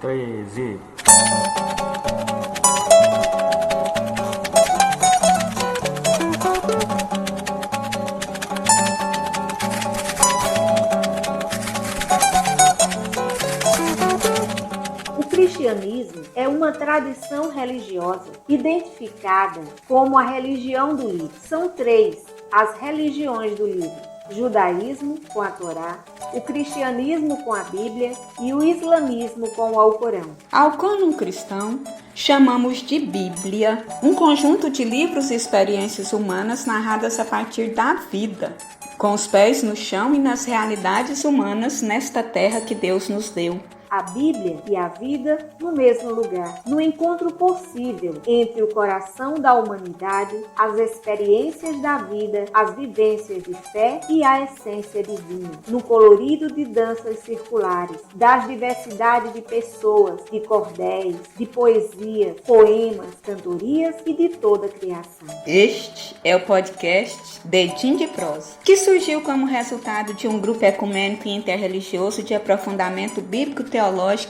13. O cristianismo é uma tradição religiosa identificada como a religião do livro. São três as religiões do livro: judaísmo com a Torá, o cristianismo com a Bíblia e o islamismo com o Alcorão. Ao cânon cristão, chamamos de Bíblia um conjunto de livros e experiências humanas narradas a partir da vida, com os pés no chão e nas realidades humanas nesta terra que Deus nos deu. A Bíblia e a vida no mesmo lugar, no encontro possível entre o coração da humanidade, as experiências da vida, as vivências de fé e a essência divina, no colorido de danças circulares, das diversidades de pessoas, de cordéis, de poesias, poemas, cantorias e de toda a criação. Este é o podcast Dedinho de Prosa, que surgiu como resultado de um grupo ecumênico e interreligioso de aprofundamento bíblico teológico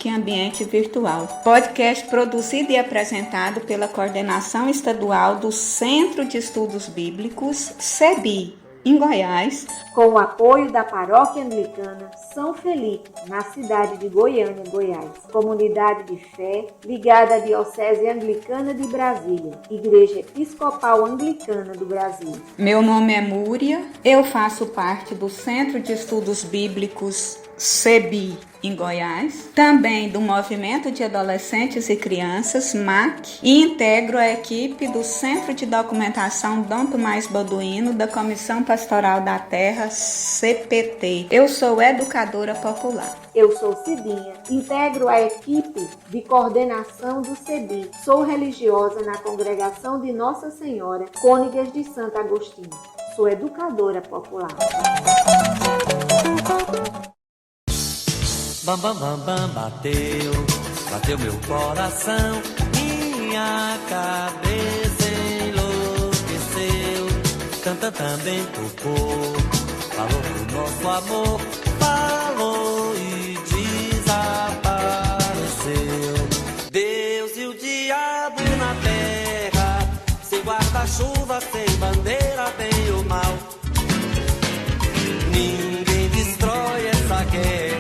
em ambiente virtual. Podcast produzido e apresentado pela Coordenação Estadual do Centro de Estudos Bíblicos, CEBI, em Goiás, com o apoio da Paróquia Anglicana São Felipe, na cidade de Goiânia, Goiás, comunidade de fé ligada à Diocese Anglicana de Brasília, Igreja Episcopal Anglicana do Brasil. Meu nome é Múria, eu faço parte do Centro de Estudos Bíblicos CEBI, em Goiás, também do Movimento de Adolescentes e Crianças, MAC, e integro a equipe do Centro de Documentação Dom Tomás Balduino da Comissão Pastoral da Terra, CPT. Eu sou educadora popular. Eu sou Cidinha, integro a equipe de coordenação do CEBI. Sou religiosa na Congregação de Nossa Senhora, Cônigas de Santo Agostinho. Sou educadora popular. Bam, bam, bam, bam, bateu meu coração, minha cabeça enlouqueceu, canta também tocou, falou do nosso amor, falou e desapareceu. Deus e o diabo na terra, sem guarda-chuva, sem bandeira, bem ou mal, ninguém destrói essa guerra.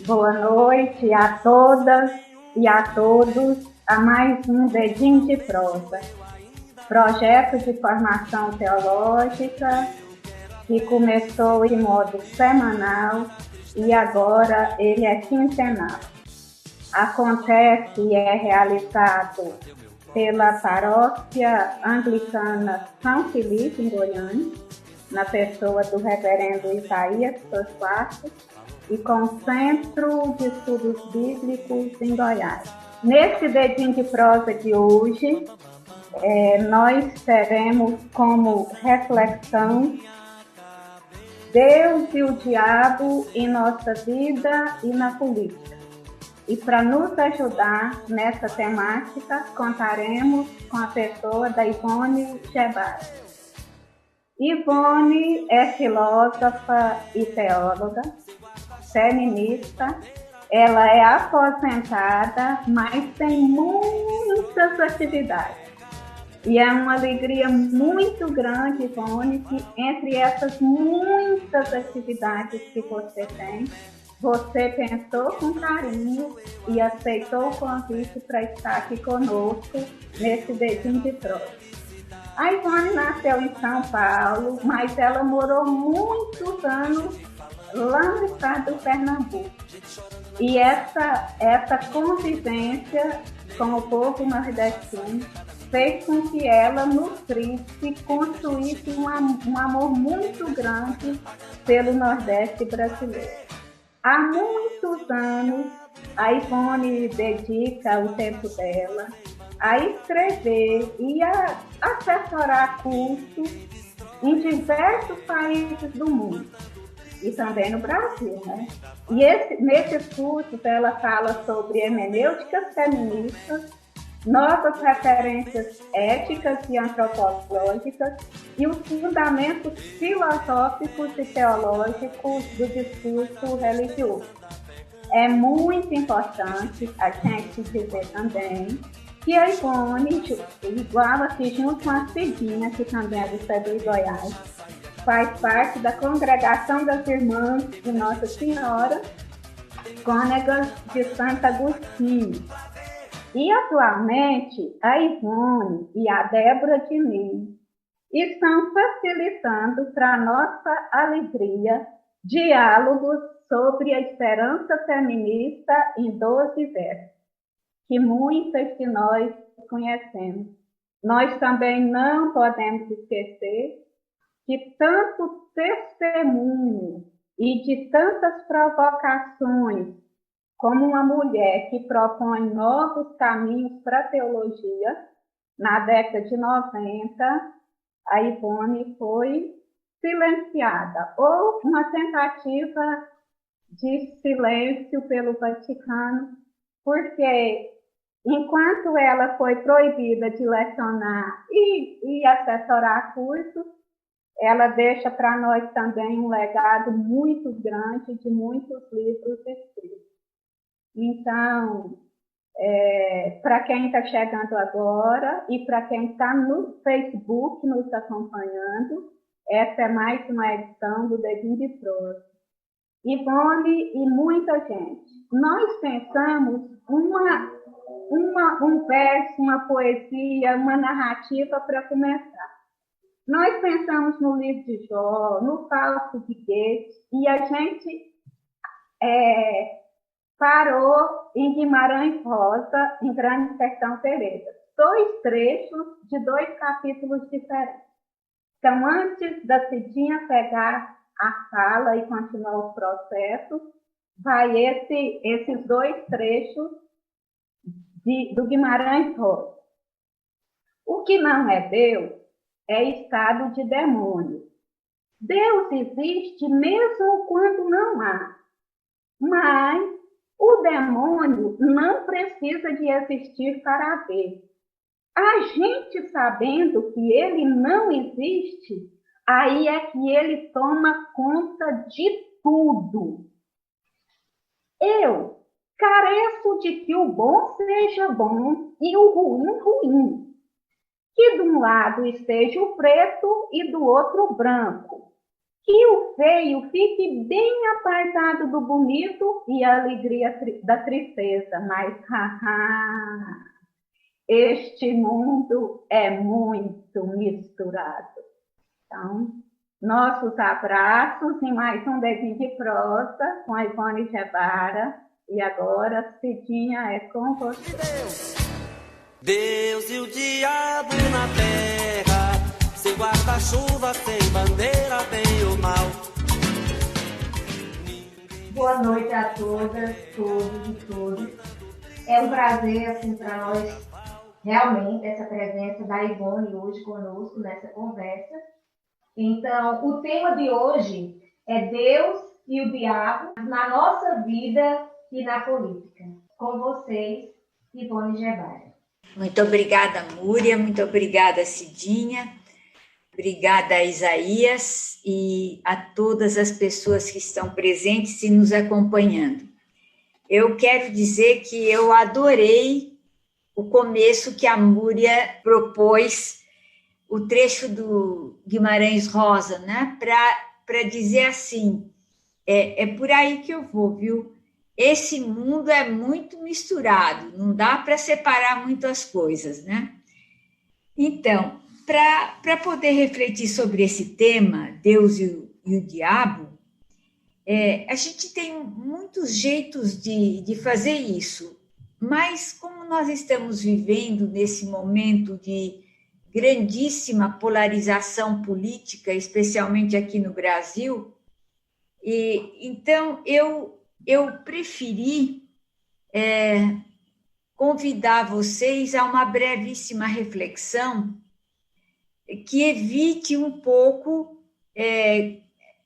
Boa noite a todas e a todos a mais um Dedinho de Prosa, projeto de formação teológica que começou em modo semanal e agora ele é quinzenal. Acontece e é realizado pela Paróquia Anglicana São Felipe, em Goiânia, na pessoa do reverendo Isaías Torquato, e com o Centro de Estudos Bíblicos em Goiás. Nesse Dedinho de Prosa de hoje, nós teremos como reflexão Deus e o diabo em nossa vida e na política. E para nos ajudar nessa temática, contaremos com a pessoa da Ivone Gebara. Ivone é filósofa e teóloga, feminista, ela é aposentada, mas tem muitas atividades. E é uma alegria muito grande, Ivone, que entre essas muitas atividades que você tem, você pensou com carinho e aceitou o convite para estar aqui conosco nesse Dedinho de Prosa. A Ivone nasceu em São Paulo, mas ela morou muitos anos lá no estado do Pernambuco. E essa convivência com o povo nordestino fez com que ela nutrisse e construísse um amor muito grande pelo Nordeste brasileiro. Há muitos anos, a Ivone dedica o tempo dela a escrever e a assessorar cursos em diversos países do mundo. E também no Brasil, né? E nesses cursos ela fala sobre hermenêuticas feministas, nossas referências éticas e antropológicas e os fundamentos filosóficos e teológicos do discurso religioso. É muito importante a gente dizer também que a Ivone, igual aqui junto com a Cidinha, que também é do CEBI Goiás, faz parte da Congregação das Irmãs de Nossa Senhora, Cônegas de Santo Agostinho. E, atualmente, a Ivone e a Débora Diniz estão facilitando, para nossa alegria, diálogos sobre a esperança feminista em 12 versos, que muitas de nós conhecemos. Nós também não podemos esquecer que tanto testemunho e de tantas provocações como uma mulher que propõe novos caminhos para a teologia, na década de 90, a Ivone foi silenciada, ou uma tentativa de silêncio pelo Vaticano, porque enquanto ela foi proibida de lecionar e assessorar cursos, ela deixa para nós também um legado muito grande de muitos livros escritos. Então, para quem está chegando agora e para quem está no Facebook nos acompanhando, essa é mais uma edição do Dedinho de Prosa. Ivone e muita gente. Nós pensamos um verso, uma poesia, uma narrativa para começar. Nós pensamos no livro de Jó, no Fausto de Goethe, e a gente parou em Guimarães Rosa, em Grande Sertão Veredas. 2 trechos de 2 capítulos diferentes. Então, antes da Cidinha pegar a fala e continuar os processos, vai esses 2 trechos do Guimarães Rosa. O que não é Deus é estado de demônio. Deus existe mesmo quando não há, mas o demônio não precisa de existir para haver. A gente sabendo que ele não existe, aí é que ele toma conta de tudo. Eu careço de que o bom seja bom e o ruim, ruim. Que de um lado esteja o preto e do outro o branco. Que o feio fique bem apartado do bonito e a alegria da tristeza. Mas, este mundo é muito misturado. Então, nossos abraços em mais um Dedinho de Prosa com a Ivone Gebara. E agora, Cidinha, é com você. Deus e o diabo na terra, sem guarda-chuva, sem bandeira, bem ou mal. Boa noite a todas, todos e todos. É um prazer, assim, para nós, realmente, essa presença da Ivone hoje conosco nessa conversa. Então, o tema de hoje é Deus e o diabo na nossa vida e na política. Com vocês, Ivone Gebara. Muito obrigada, Múria, muito obrigada, Cidinha, obrigada, Isaías e a todas as pessoas que estão presentes e nos acompanhando. Eu quero dizer que eu adorei o começo que a Múria propôs, o trecho do Guimarães Rosa, né? Para dizer assim, é por aí que eu vou, viu? Esse mundo é muito misturado, não dá para separar muitas coisas, né? Então, para poder refletir sobre esse tema, Deus e o diabo, a gente tem muitos jeitos de fazer isso, mas como nós estamos vivendo nesse momento de grandíssima polarização política, especialmente aqui no Brasil, então eu preferi convidar vocês a uma brevíssima reflexão que evite um pouco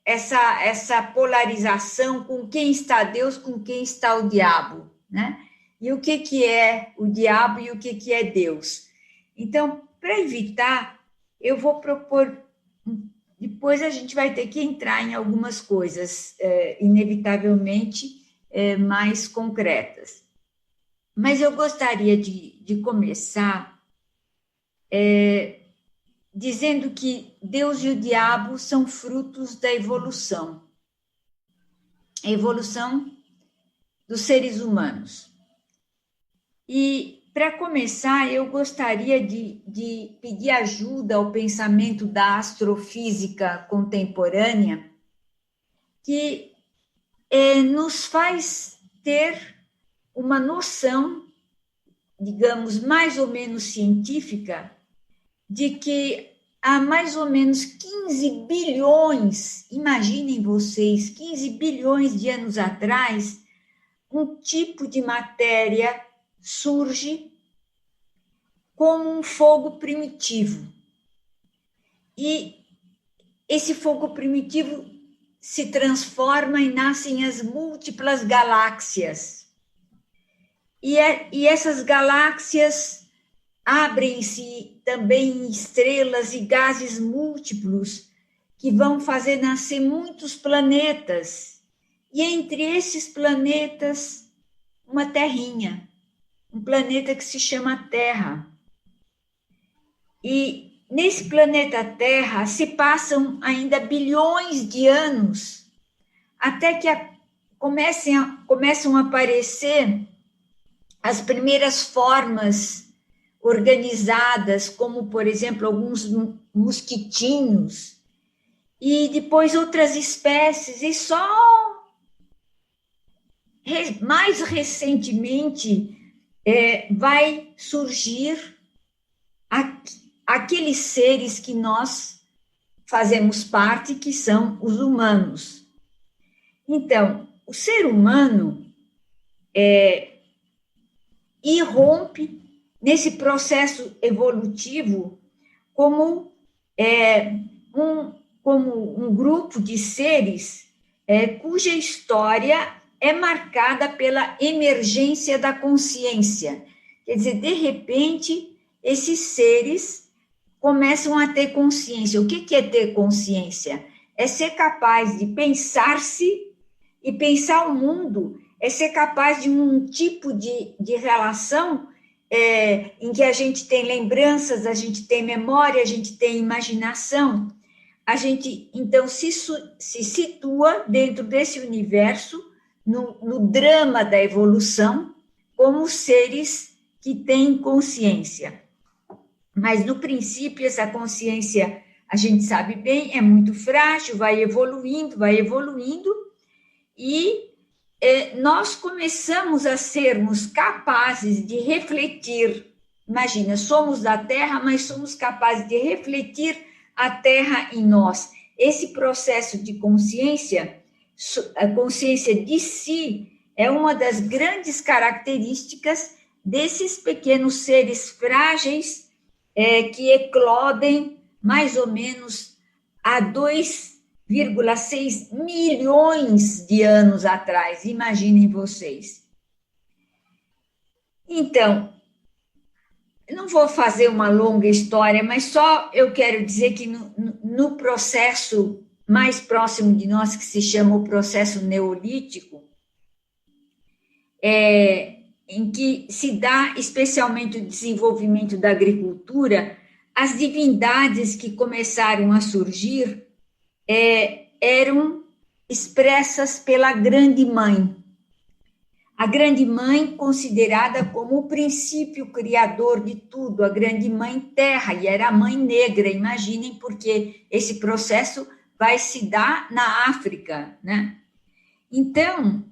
essa polarização com quem está Deus, com quem está o diabo, né? e o que é o diabo e o que é Deus. Então, para evitar, eu vou propor, depois a gente vai ter que entrar em algumas coisas, inevitavelmente, mais concretas. Mas eu gostaria de começar dizendo que Deus e o diabo são frutos da evolução. A evolução dos seres humanos. E, para começar, eu gostaria de pedir ajuda ao pensamento da astrofísica contemporânea, que nos faz ter uma noção, digamos, mais ou menos científica, de que há mais ou menos 15 bilhões, imaginem vocês, 15 bilhões de anos atrás, um tipo de matéria surge como um fogo primitivo. E esse fogo primitivo se transforma e nascem as múltiplas galáxias. E essas galáxias abrem-se também em estrelas e gases múltiplos que vão fazer nascer muitos planetas. E entre esses planetas, uma terrinha, um planeta que se chama Terra. E nesse planeta Terra se passam ainda bilhões de anos até que começam a aparecer as primeiras formas organizadas, como, por exemplo, alguns mosquitinhos, e depois outras espécies, e só mais recentemente vai surgir aqueles seres que nós fazemos parte, que são os humanos. Então, o ser humano irrompe nesse processo evolutivo como um grupo de seres cuja história é marcada pela emergência da consciência. Quer dizer, de repente, esses seres começam a ter consciência. O que é ter consciência? É ser capaz de pensar-se e pensar o mundo, é ser capaz de um tipo de relação em que a gente tem lembranças, a gente tem memória, a gente tem imaginação. A gente, então, se situa dentro desse universo, no drama da evolução, como seres que têm consciência. Mas, no princípio, essa consciência, a gente sabe bem, é muito frágil, vai evoluindo, e nós começamos a sermos capazes de refletir. Imagina, somos da Terra, mas somos capazes de refletir a Terra em nós. Esse processo de consciência, a consciência de si, é uma das grandes características desses pequenos seres frágeis que eclodem mais ou menos há 2,6 milhões de anos atrás. Imaginem vocês. Então, não vou fazer uma longa história, mas só eu quero dizer que no processo mais próximo de nós, que se chama o processo neolítico, em que se dá especialmente o desenvolvimento da agricultura, as divindades que começaram a surgir eram expressas pela Grande Mãe. A Grande Mãe, considerada como o princípio criador de tudo, a Grande Mãe Terra, e era a Mãe Negra, imaginem, porque esse processo vai se dar na África, né? Então,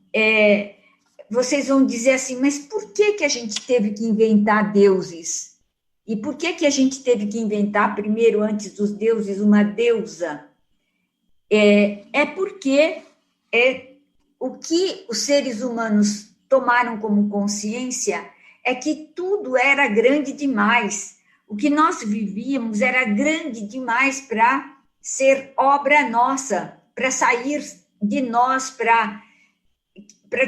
vocês vão dizer assim, mas por que a gente teve que inventar deuses? E por que a gente teve que inventar primeiro, antes dos deuses, uma deusa? Porque o que os seres humanos tomaram como consciência é que tudo era grande demais. O que nós vivíamos era grande demais para ser obra nossa, para sair de nós, para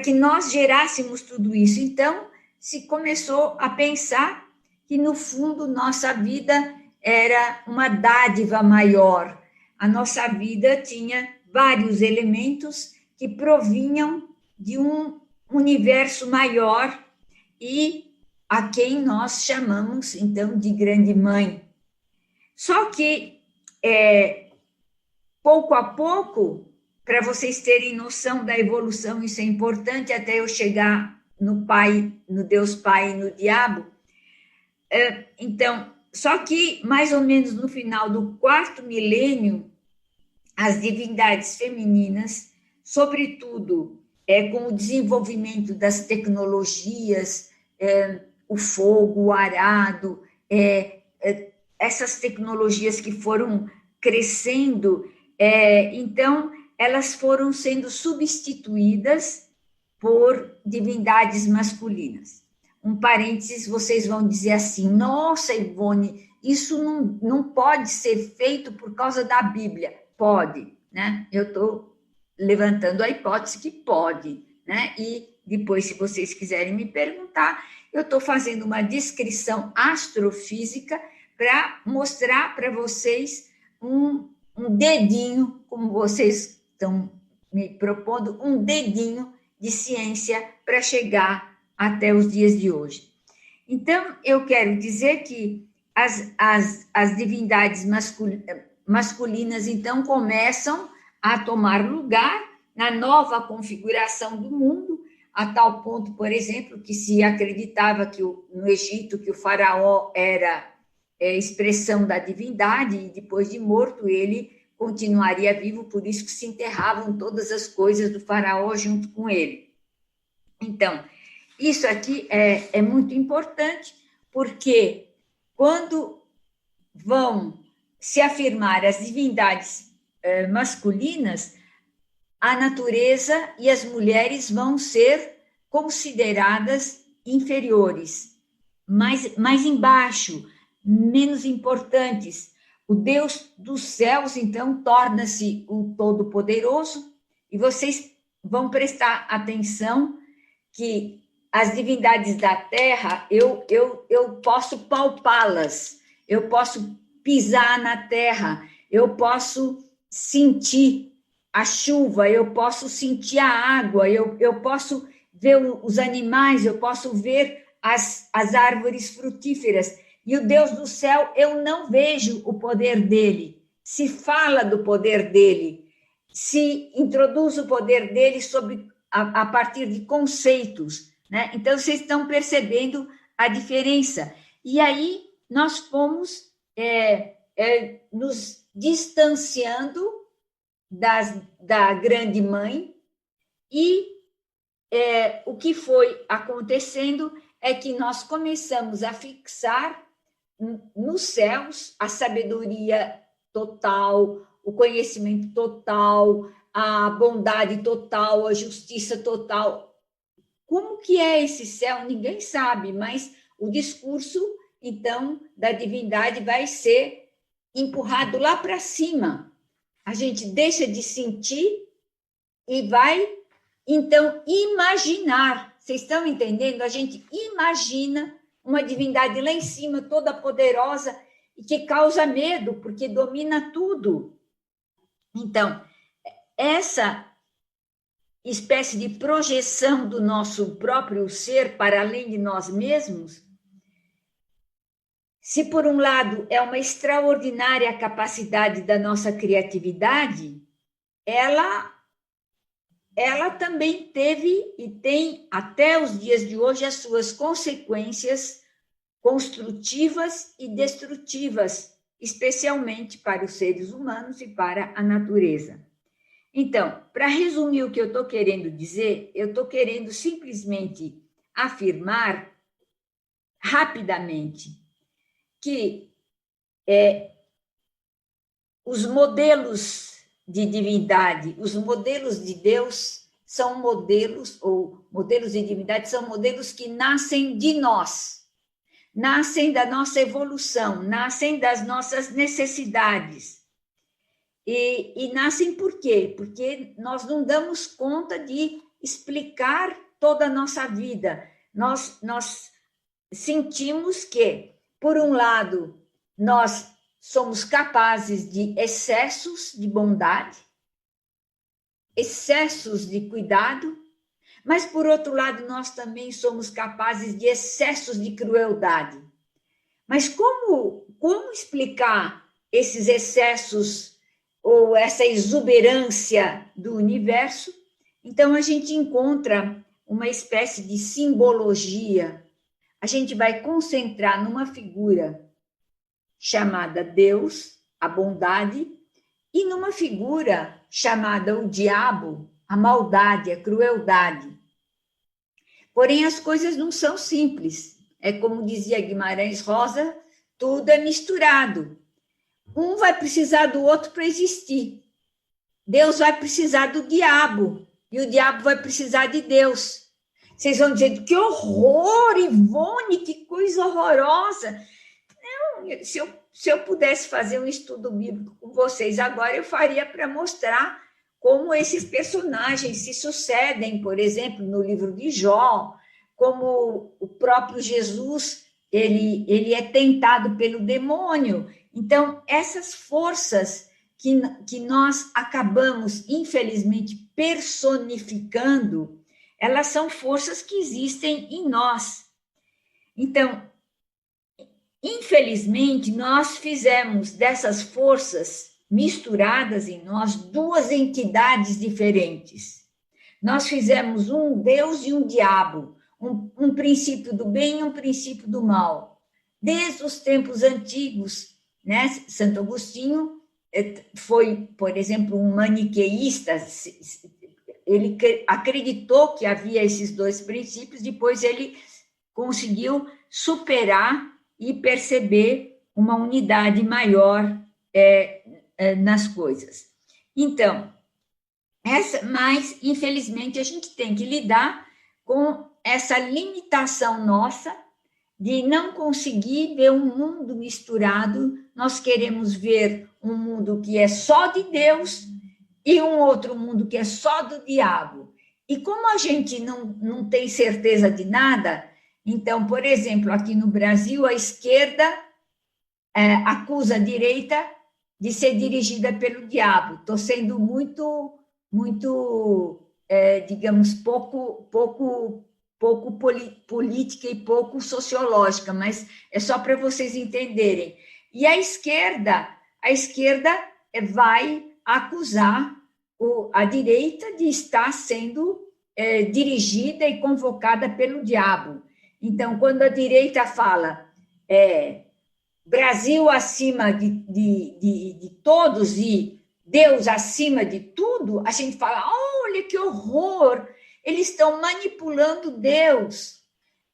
que nós gerássemos tudo isso. Então, se começou a pensar que, no fundo, nossa vida era uma dádiva maior. A nossa vida tinha vários elementos que provinham de um universo maior e a quem nós chamamos, então, de Grande Mãe. Só que, pouco a pouco, para vocês terem noção da evolução, isso é importante até eu chegar no Pai, no Deus Pai e no Diabo. Então, só que mais ou menos no final do 4º milênio, as divindades femininas, sobretudo com o desenvolvimento das tecnologias, o fogo, o arado, essas tecnologias que foram crescendo, então elas foram sendo substituídas por divindades masculinas. Um parênteses, vocês vão dizer assim, nossa, Ivone, isso não pode ser feito por causa da Bíblia. Pode, né? Eu estou levantando a hipótese que pode, né? E depois, se vocês quiserem me perguntar, eu estou fazendo uma descrição astrofísica para mostrar para vocês um dedinho, como vocês estão me propondo, um dedinho de ciência para chegar até os dias de hoje. Então, eu quero dizer que as divindades masculinas, então, começam a tomar lugar na nova configuração do mundo, a tal ponto, por exemplo, que se acreditava que no Egito que o faraó era expressão da divindade e depois de morto ele continuaria vivo, por isso que se enterravam todas as coisas do faraó junto com ele. Então, isso aqui é muito importante, porque quando vão se afirmar as divindades masculinas, a natureza e as mulheres vão ser consideradas inferiores, mais embaixo, menos importantes. O Deus dos céus, então, torna-se o Todo-Poderoso, e vocês vão prestar atenção que as divindades da terra, eu posso palpá-las, eu posso pisar na terra, eu posso sentir a chuva, eu posso sentir a água, eu posso ver os animais, eu posso ver as árvores frutíferas. E o Deus do céu, eu não vejo o poder dele. Se fala do poder dele, se introduz o poder dele a partir de conceitos, né? Então, vocês estão percebendo a diferença. E aí, nós fomos nos distanciando da Grande Mãe, e o que foi acontecendo é que nós começamos a fixar nos céus a sabedoria total, o conhecimento total, a bondade total, a justiça total. Como que é esse céu? Ninguém sabe, mas o discurso, então, da divindade vai ser empurrado lá para cima. A gente deixa de sentir e vai, então, imaginar. Vocês estão entendendo? A gente imagina uma divindade lá em cima, toda poderosa, e que causa medo, porque domina tudo. Então, essa espécie de projeção do nosso próprio ser para além de nós mesmos, se por um lado é uma extraordinária capacidade da nossa criatividade, ela também teve e tem até os dias de hoje as suas consequências construtivas e destrutivas, especialmente para os seres humanos e para a natureza. Então, para resumir o que eu estou querendo dizer, eu estou querendo simplesmente afirmar rapidamente que os modelos de divindade, os modelos de Deus são modelos, ou modelos de divindade são modelos que nascem de nós, nascem da nossa evolução, nascem das nossas necessidades. E nascem por quê? Porque nós não damos conta de explicar toda a nossa vida. nós sentimos que, por um lado, nós somos capazes de excessos de bondade, excessos de cuidado, mas, por outro lado, nós também somos capazes de excessos de crueldade. Mas como explicar esses excessos ou essa exuberância do universo? Então, a gente encontra uma espécie de simbologia. A gente vai concentrar numa figura chamada Deus, a bondade, e numa figura chamada o diabo, a maldade, a crueldade. Porém, as coisas não são simples. É como dizia Guimarães Rosa, tudo é misturado. Um vai precisar do outro para existir. Deus vai precisar do diabo, e o diabo vai precisar de Deus. Vocês vão dizer, que horror, Ivone, que coisa horrorosa. Não, se eu pudesse fazer um estudo bíblico com vocês agora, eu faria para mostrar como esses personagens se sucedem, por exemplo, no livro de Jó, como o próprio Jesus, ele é tentado pelo demônio. Então, essas forças que nós acabamos, infelizmente, personificando, elas são forças que existem em nós. Então, infelizmente, nós fizemos dessas forças misturadas em nós duas entidades diferentes. Nós fizemos um Deus e um diabo, um princípio do bem e um princípio do mal. Desde os tempos antigos, né? Santo Agostinho foi, por exemplo, um maniqueísta. Ele acreditou que havia esses dois princípios, depois ele conseguiu superar e perceber uma unidade maior nas coisas. Então, mas, infelizmente, a gente tem que lidar com essa limitação nossa de não conseguir ver um mundo misturado. Nós queremos ver um mundo que é só de Deus e um outro mundo que é só do diabo. E como a gente não tem certeza de nada, então, por exemplo, aqui no Brasil, a esquerda acusa a direita de ser dirigida pelo diabo. Estou sendo muito, digamos, pouco política e pouco sociológica, mas é só para vocês entenderem. E a esquerda vai acusar a direita de estar sendo dirigida e convocada pelo diabo. Então, quando a direita fala Brasil acima de todos e Deus acima de tudo, a gente fala, olha que horror, eles estão manipulando Deus.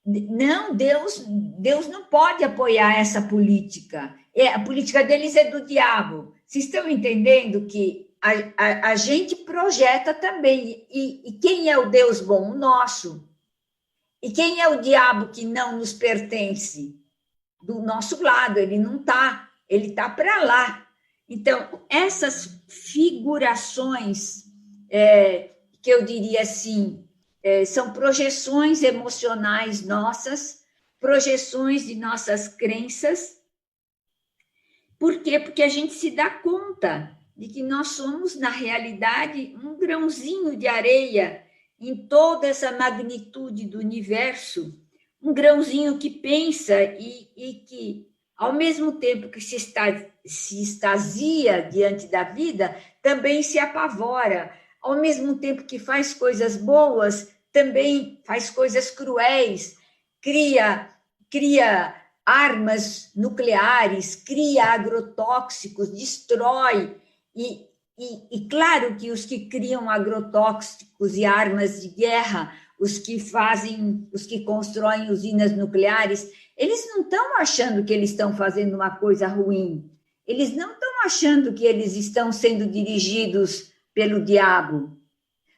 Não, Deus não pode apoiar essa política. A política deles é do diabo. Vocês estão entendendo que a gente projeta também. E quem é o Deus bom? O nosso. E quem é o diabo que não nos pertence? Do nosso lado, ele não está, ele está para lá. Então, essas figurações, que eu diria assim, são projeções emocionais nossas, projeções de nossas crenças. Por quê? Porque a gente se dá conta de que nós somos, na realidade, um grãozinho de areia em toda essa magnitude do universo, um grãozinho que pensa e que, ao mesmo tempo que se extasia diante da vida, também se apavora. Ao mesmo tempo que faz coisas boas, também faz coisas cruéis, cria armas nucleares, cria agrotóxicos, destrói. E claro que os que criam agrotóxicos e armas de guerra, os que constroem usinas nucleares, eles não estão achando que eles estão fazendo uma coisa ruim. Eles não estão achando que eles estão sendo dirigidos pelo diabo.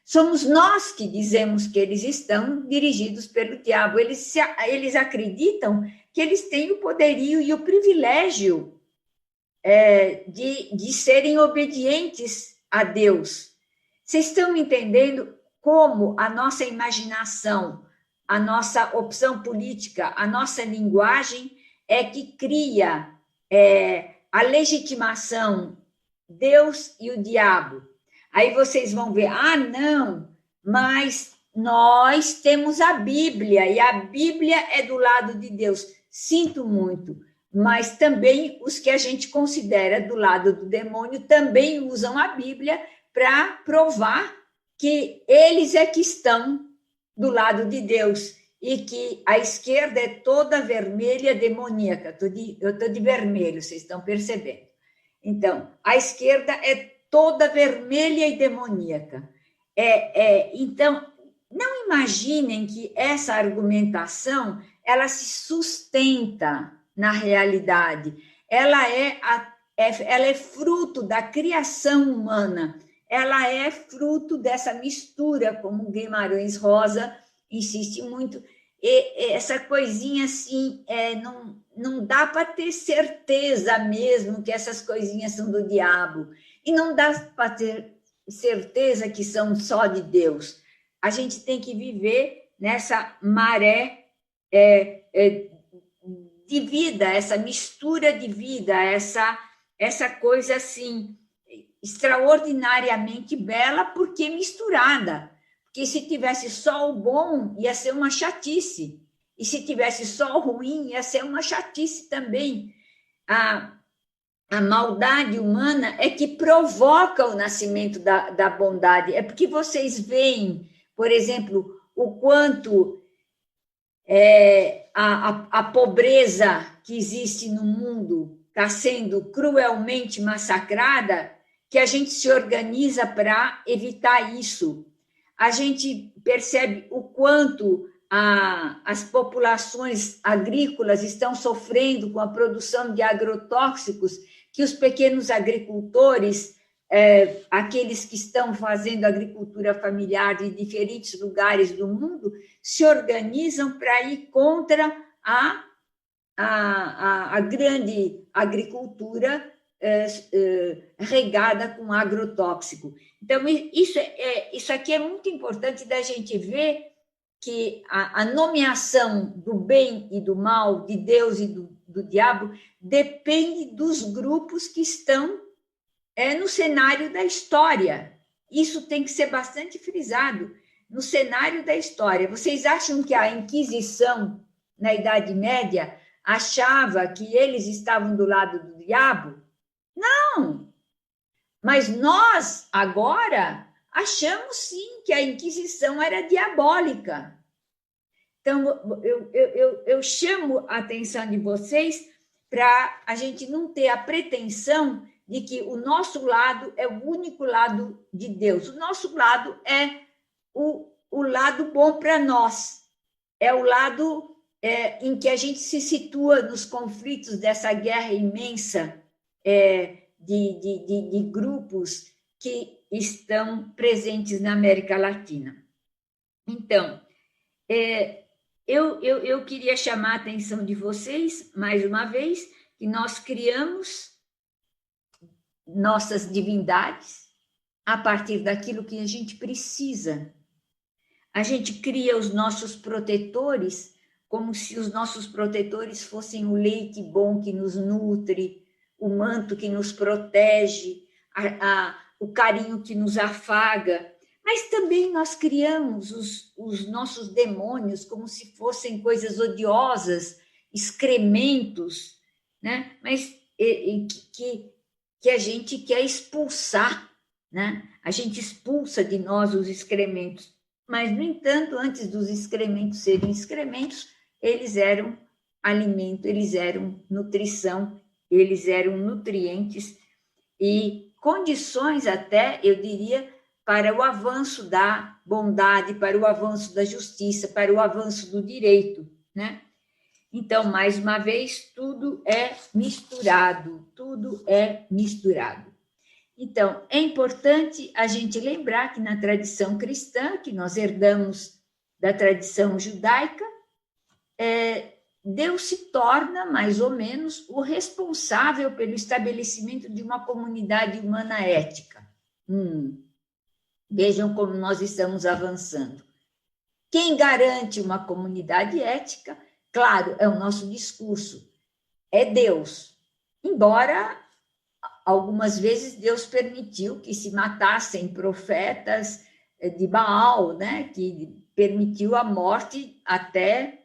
Somos nós que dizemos que eles estão dirigidos pelo diabo. Eles acreditam que eles têm o poderio e o privilégio de serem obedientes a Deus. Vocês estão entendendo como a nossa imaginação a nossa opção política, a nossa linguagem é que cria a legitimação, Deus e o diabo. Aí vocês vão ver, não, mas nós temos a Bíblia, e a Bíblia é do lado de Deus. Sinto muito, mas também os que a gente considera do lado do demônio também usam a Bíblia para provar que eles é que estão do lado de Deus e que a esquerda é toda vermelha demoníaca. Eu estou de vermelho, vocês estão percebendo. Então, a esquerda é toda vermelha e demoníaca. Então, não imaginem que essa argumentação ela se sustenta na realidade. Ela é fruto da criação humana. Ela é fruto dessa mistura, como Guimarães Rosa insiste muito. E essa coisinha assim, não dá para ter certeza mesmo que essas coisinhas são do diabo. E não dá para ter certeza que são só de Deus. A gente tem que viver nessa maré de vida, essa mistura de vida, essa coisa assim extraordinariamente bela, porque misturada. Porque se tivesse só o bom, ia ser uma chatice. E se tivesse só o ruim, ia ser uma chatice também. A maldade humana é que provoca o nascimento da bondade. É porque vocês veem, por exemplo, o quanto a pobreza que existe no mundo está sendo cruelmente massacrada, que a gente se organiza para evitar isso. A gente percebe o quanto as populações agrícolas estão sofrendo com a produção de agrotóxicos, que os pequenos agricultores, aqueles que estão fazendo agricultura familiar de diferentes lugares do mundo, se organizam para ir contra a grande agricultura regada com agrotóxico. Então, isso aqui é muito importante da gente ver que a nomeação do bem e do mal, de Deus e do diabo, depende dos grupos que estão no cenário da história. Isso tem que ser bastante frisado. No cenário da história, vocês acham que a Inquisição, na Idade Média, achava que eles estavam do lado do diabo? Não! Mas nós, agora, achamos sim que a Inquisição era diabólica. Então, eu chamo a atenção de vocês para a gente não ter a pretensão de que o nosso lado é o único lado de Deus. O nosso lado é o lado bom para nós. É o lado em que a gente se situa nos conflitos dessa guerra imensa de grupos que estão presentes na América Latina. Então, eu queria chamar a atenção de vocês, mais uma vez, que nós criamos nossas divindades a partir daquilo que a gente precisa. A gente cria os nossos protetores como se os nossos protetores fossem o leite bom que nos nutre, o manto que nos protege, o carinho que nos afaga. Mas também nós criamos os nossos demônios como se fossem coisas odiosas, excrementos, né? Mas que a gente quer expulsar, né? A gente expulsa de nós os excrementos. Mas, no entanto, antes dos excrementos serem excrementos, eles eram alimento, eles eram nutrição, eles eram nutrientes e condições até, eu diria, para o avanço da bondade, para o avanço da justiça, para o avanço do direito, né? Então, mais uma vez, tudo é misturado, tudo é misturado. Então, é importante a gente lembrar que na tradição cristã, que nós herdamos da tradição judaica, Deus se torna, mais ou menos, o responsável pelo estabelecimento de uma comunidade humana ética. Vejam como nós estamos avançando. Quem garante uma comunidade ética, claro, é o nosso discurso, é Deus. Embora algumas vezes Deus permitiu que se matassem profetas de Baal, né? Que permitiu a morte até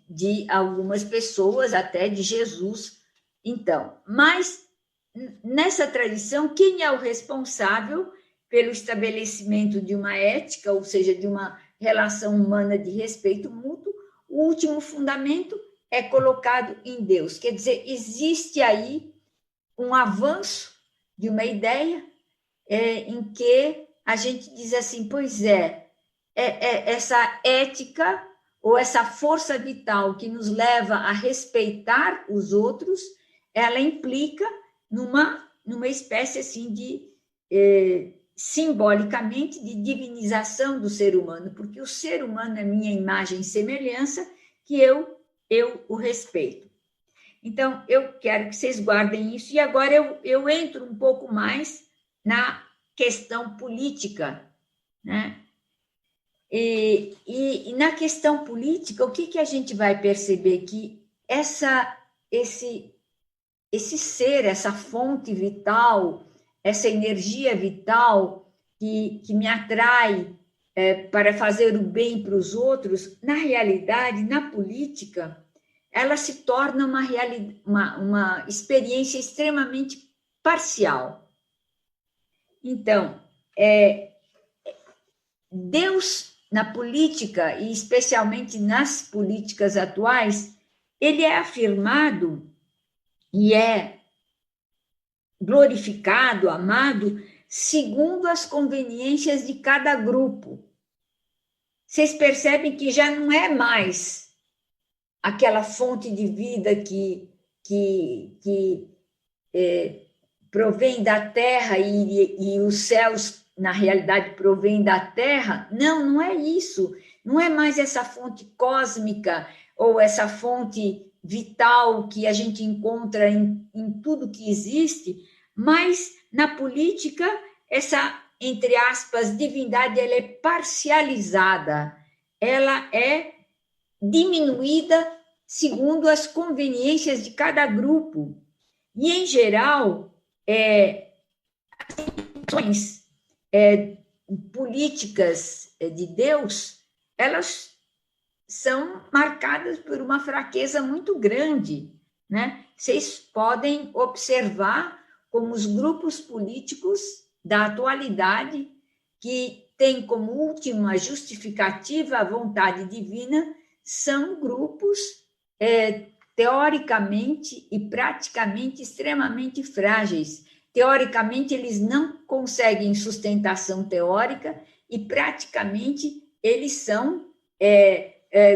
de algumas pessoas, até de Jesus. Então, mas nessa tradição, quem é o responsável pelo estabelecimento de uma ética, ou seja, de uma relação humana de respeito mútuo? O último fundamento é colocado em Deus. Quer dizer, existe aí um avanço de uma ideia em que a gente diz assim, pois essa ética ou essa força vital que nos leva a respeitar os outros, ela implica numa espécie assim de, simbolicamente, de divinização do ser humano, porque o ser humano é minha imagem e semelhança, que eu o respeito. Então, eu quero que vocês guardem isso, e agora eu entro um pouco mais na questão política, né? E na questão política, o que a gente vai perceber? Que esse ser, essa fonte vital, essa energia vital que me atrai para fazer o bem para os outros, na realidade, na política, ela se torna uma experiência extremamente parcial. Então, Deus, na política, e especialmente nas políticas atuais, ele é afirmado e é glorificado, amado, segundo as conveniências de cada grupo. Vocês percebem que já não é mais aquela fonte de vida que provém da terra e os céus, na realidade, provém da terra. Não é isso. Não é mais essa fonte cósmica ou essa fonte vital que a gente encontra em tudo que existe, mas na política, essa, entre aspas, divindade, ela é parcializada, ela é diminuída segundo as conveniências de cada grupo. E, em geral, as políticas de Deus, elas são marcadas por uma fraqueza muito grande, né? Vocês podem observar como os grupos políticos da atualidade, que têm como última justificativa a vontade divina, são grupos teoricamente e praticamente extremamente frágeis. Teoricamente, eles não conseguem sustentação teórica e, praticamente, eles são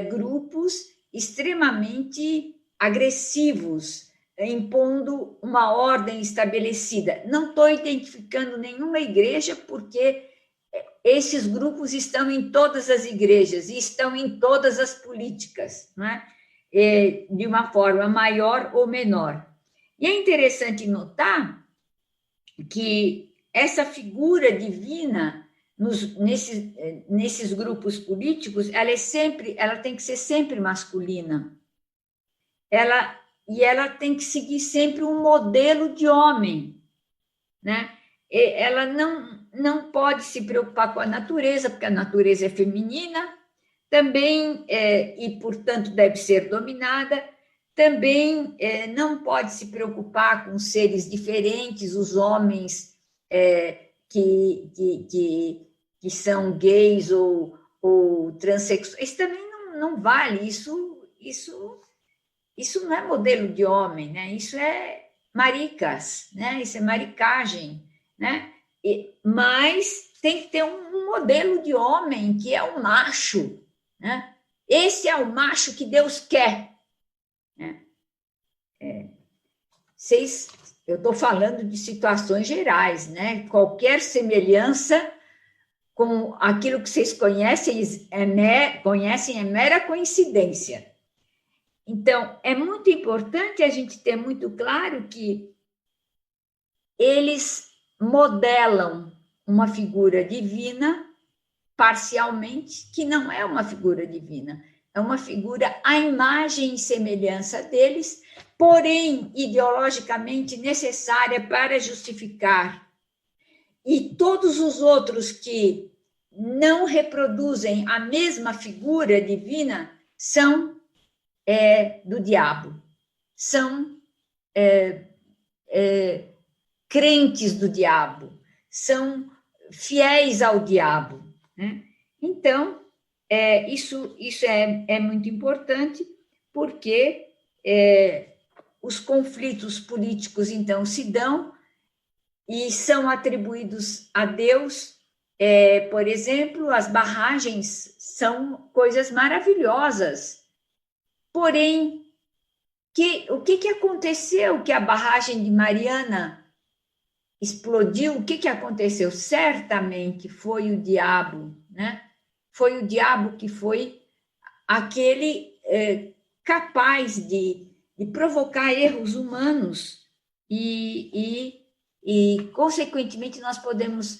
grupos extremamente agressivos, impondo uma ordem estabelecida. Não estou identificando nenhuma igreja, porque esses grupos estão em todas as igrejas e estão em todas as políticas, não é? De uma forma maior ou menor. E é interessante notar que essa figura divina nesses grupos políticos, ela tem que ser sempre masculina. Ela tem que seguir sempre um modelo de homem, né? Ela não pode se preocupar com a natureza, porque a natureza é feminina, também, e, portanto, deve ser dominada. Também não pode se preocupar com seres diferentes, os homens que são gays ou transexuais. Também não vale. Isso não é modelo de homem, né? Isso é maricas, né? Isso é maricagem, né? Mas tem que ter um modelo de homem que é o macho, né? Esse é o macho que Deus quer. Eu estou falando de situações gerais, né? Qualquer semelhança com aquilo que vocês conhecem é mera coincidência. Então, é muito importante a gente ter muito claro que eles modelam uma figura divina parcialmente, que não é uma figura divina, é uma figura à imagem e semelhança deles, porém ideologicamente necessária para justificar. E todos os outros que não reproduzem a mesma figura divina são do diabo, são crentes do diabo, são fiéis ao diabo, né? Então, isso é muito importante, porque os conflitos políticos, então, se dão e são atribuídos a Deus. Por exemplo, as barragens são coisas maravilhosas, porém, o que aconteceu que a barragem de Mariana explodiu? O que aconteceu? Certamente foi o diabo, né? Foi o diabo que foi aquele capaz de provocar erros humanos e, consequentemente, nós podemos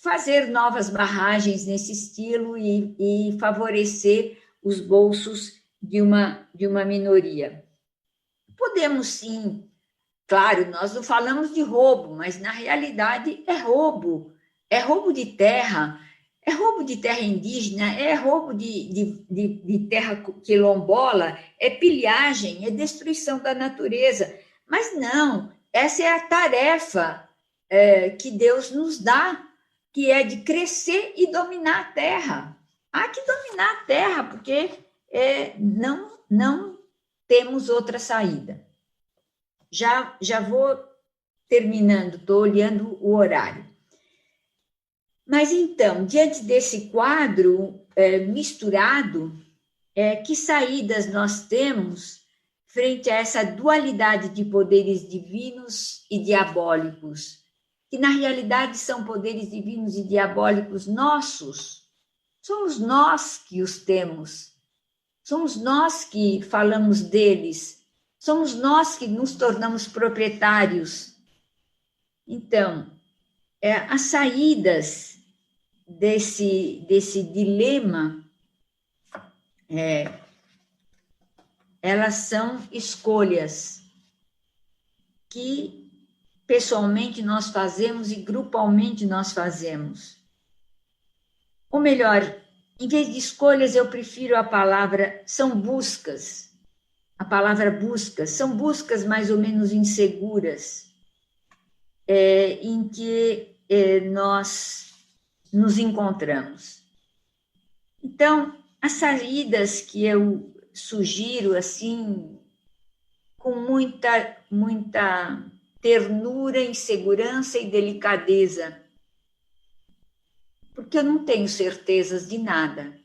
fazer novas barragens nesse estilo e favorecer os bolsos de uma minoria. Podemos, sim, claro, nós não falamos de roubo, mas, na realidade, é roubo de terra, é roubo de terra indígena, é roubo de terra quilombola, é pilhagem, é destruição da natureza. Mas não, essa é a tarefa que Deus nos dá, que é de crescer e dominar a terra. Há que dominar a terra, porque não temos outra saída. Já vou terminando, estou olhando o horário. Mas, então, diante desse quadro misturado, que saídas nós temos frente a essa dualidade de poderes divinos e diabólicos, que, na realidade, são poderes divinos e diabólicos nossos? Somos nós que os temos, somos nós que falamos deles, somos nós que nos tornamos proprietários. Então, as saídas desse dilema, elas são escolhas que pessoalmente nós fazemos e grupalmente nós fazemos. Ou melhor, em vez de escolhas, eu prefiro a palavra, são buscas. A palavra buscas, são buscas mais ou menos inseguras, em que nós nos encontramos. Então, as saídas que eu sugiro, assim, com muita ternura, insegurança e delicadeza, porque eu não tenho certezas de nada,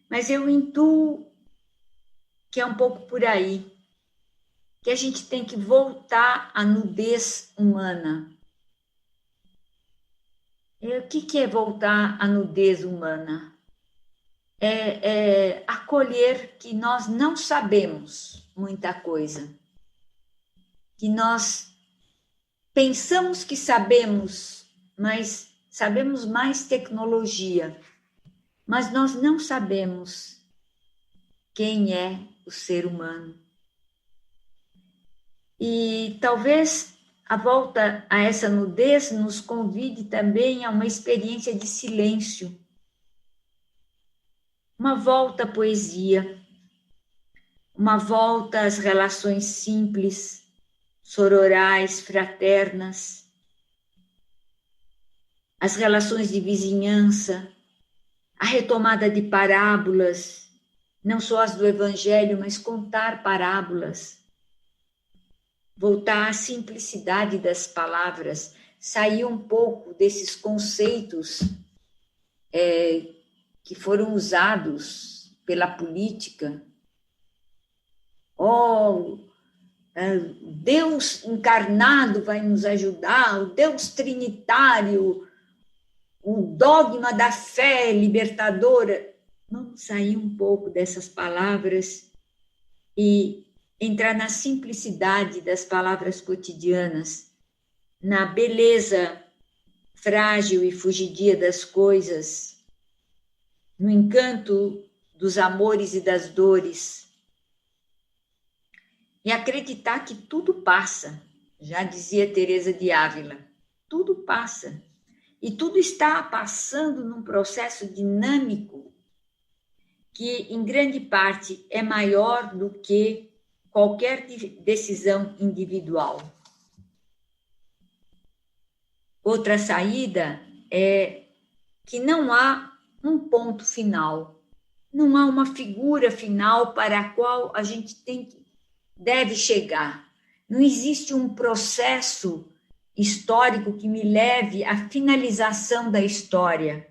mas eu intuo que é um pouco por aí, que a gente tem que voltar à nudez humana. O que é voltar à nudez humana? É acolher que nós não sabemos muita coisa, que nós pensamos que sabemos, mas sabemos mais tecnologia, mas nós não sabemos quem é o ser humano. E talvez a volta a essa nudez nos convide também a uma experiência de silêncio, uma volta à poesia, uma volta às relações simples, sororais, fraternas, as relações de vizinhança, a retomada de parábolas, não só as do Evangelho, mas contar parábolas, voltar à simplicidade das palavras, sair um pouco desses conceitos que foram usados pela política. Deus encarnado vai nos ajudar, o Deus trinitário, o dogma da fé libertadora. Vamos sair um pouco dessas palavras e entrar na simplicidade das palavras cotidianas, na beleza frágil e fugidia das coisas, no encanto dos amores e das dores, e acreditar que tudo passa. Já dizia Teresa de Ávila, tudo passa. E tudo está passando num processo dinâmico que, em grande parte, é maior do que qualquer decisão individual. Outra saída é que não há um ponto final, não há uma figura final para a qual a gente deve chegar. Não existe um processo histórico que me leve à finalização da história.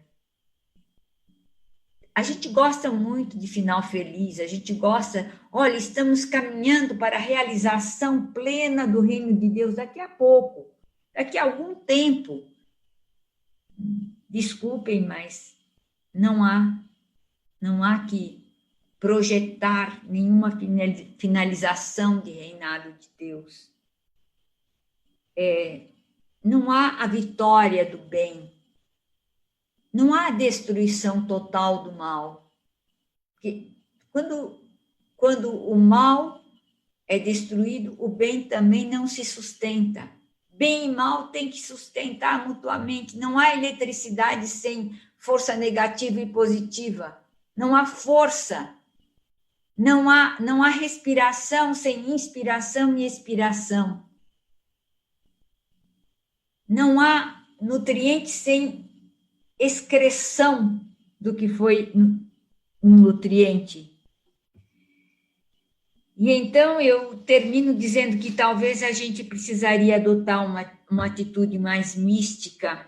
A gente gosta muito de final feliz, a gente gosta, olha, estamos caminhando para a realização plena do reino de Deus daqui a pouco, daqui a algum tempo. Desculpem, mas não há que projetar nenhuma finalização de reinado de Deus. Não há a vitória do bem, não há a destruição total do mal. Porque quando o mal é destruído, o bem também não se sustenta. Bem e mal têm que sustentar mutuamente. Não há eletricidade sem força negativa e positiva. Não há força. Não há respiração sem inspiração e expiração. Não há nutriente sem excreção do que foi um nutriente. E então eu termino dizendo que talvez a gente precisaria adotar uma atitude mais mística,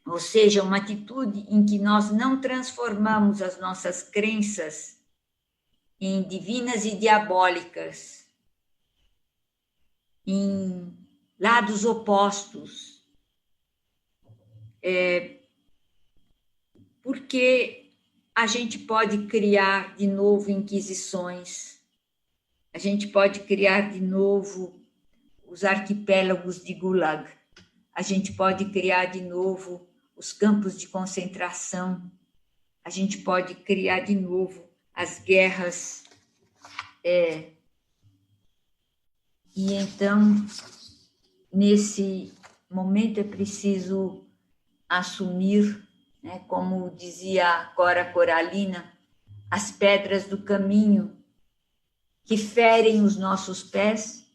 ou seja, uma atitude em que nós não transformamos as nossas crenças em divinas e diabólicas, em lados opostos, porque a gente pode criar de novo inquisições, a gente pode criar de novo os arquipélagos de Gulag, a gente pode criar de novo os campos de concentração, a gente pode criar de novo as guerras. E então, nesse momento, é preciso assumir, né, como dizia Cora Coralina, as pedras do caminho que ferem os nossos pés,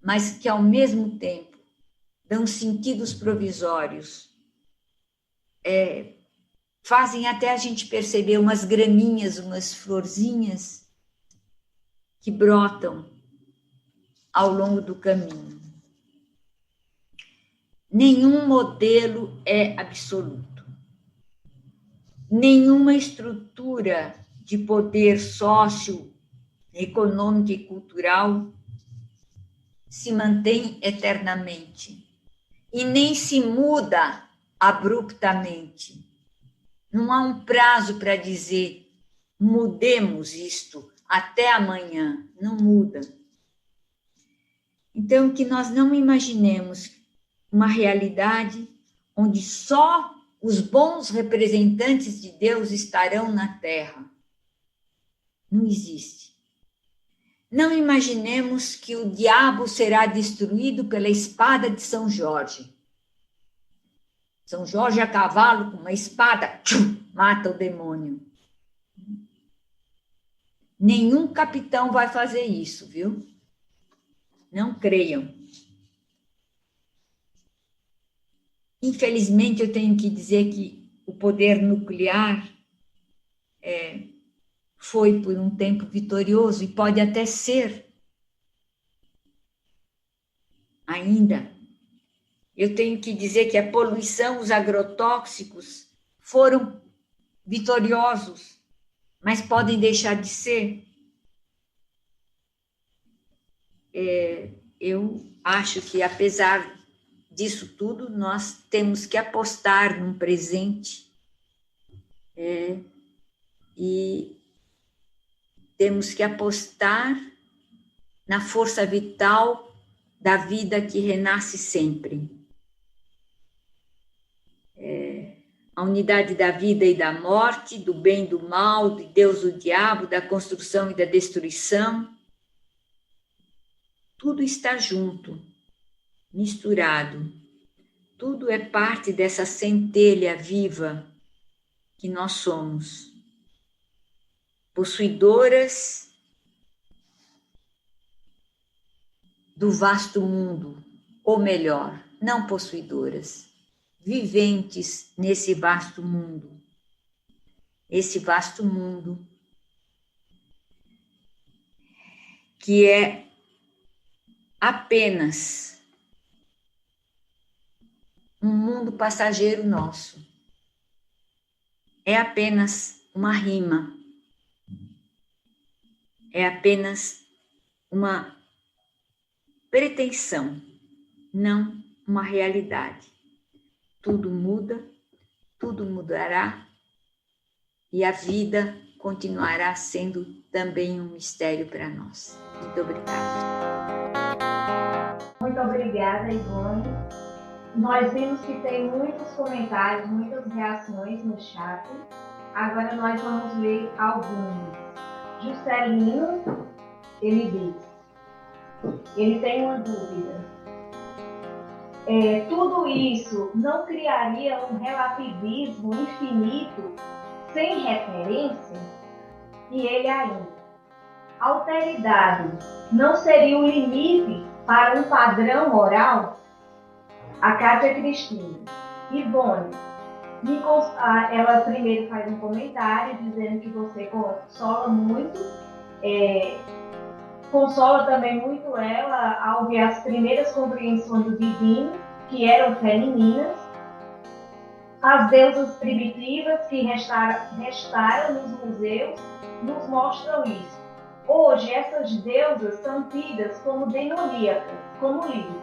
mas que, ao mesmo tempo, dão sentidos provisórios, fazem até a gente perceber umas graminhas, umas florzinhas que brotam ao longo do caminho. Nenhum modelo é absoluto. Nenhuma estrutura de poder socioeconômica e cultural se mantém eternamente e nem se muda abruptamente. Não há um prazo para dizer mudemos isto até amanhã. Não muda. Então, que nós não imaginemos uma realidade onde só os bons representantes de Deus estarão na Terra. Não existe. Não imaginemos que o diabo será destruído pela espada de São Jorge. São Jorge a cavalo com uma espada, mata o demônio. Nenhum capitão vai fazer isso, viu? Não creiam. Infelizmente, eu tenho que dizer que o poder nuclear foi por um tempo vitorioso e pode até ser ainda. Eu tenho que dizer que a poluição, os agrotóxicos foram vitoriosos, mas podem deixar de ser. Eu acho que, apesar disso tudo, nós temos que apostar num presente e temos que apostar na força vital da vida que renasce sempre. a unidade da vida e da morte, do bem e do mal, de Deus e do diabo, da construção e da destruição. Tudo está junto, misturado. Tudo é parte dessa centelha viva que nós somos. Possuidoras do vasto mundo, ou melhor, não possuidoras, viventes nesse vasto mundo. Esse vasto mundo que é apenas um mundo passageiro nosso. É apenas uma rima. É apenas uma pretensão, não uma realidade. Tudo muda, tudo mudará e a vida continuará sendo também um mistério para nós. Muito obrigada. Muito obrigada, Ivone. Nós vimos que tem muitos comentários, muitas reações no chat. Agora nós vamos ler alguns. Juscelino, ele diz, ele tem uma dúvida. Tudo isso não criaria um relativismo infinito sem referência? E ele ainda, alteridade não seria o limite para um padrão moral? A Kátia Cristina. Ivone, ela primeiro faz um comentário dizendo que você consola muito, consola também muito ela ao ver as primeiras compreensões do divino, que eram femininas, as deusas primitivas que restaram nos museus nos mostram isso. Hoje, essas deusas são tidas como demoníacas, como Lilith.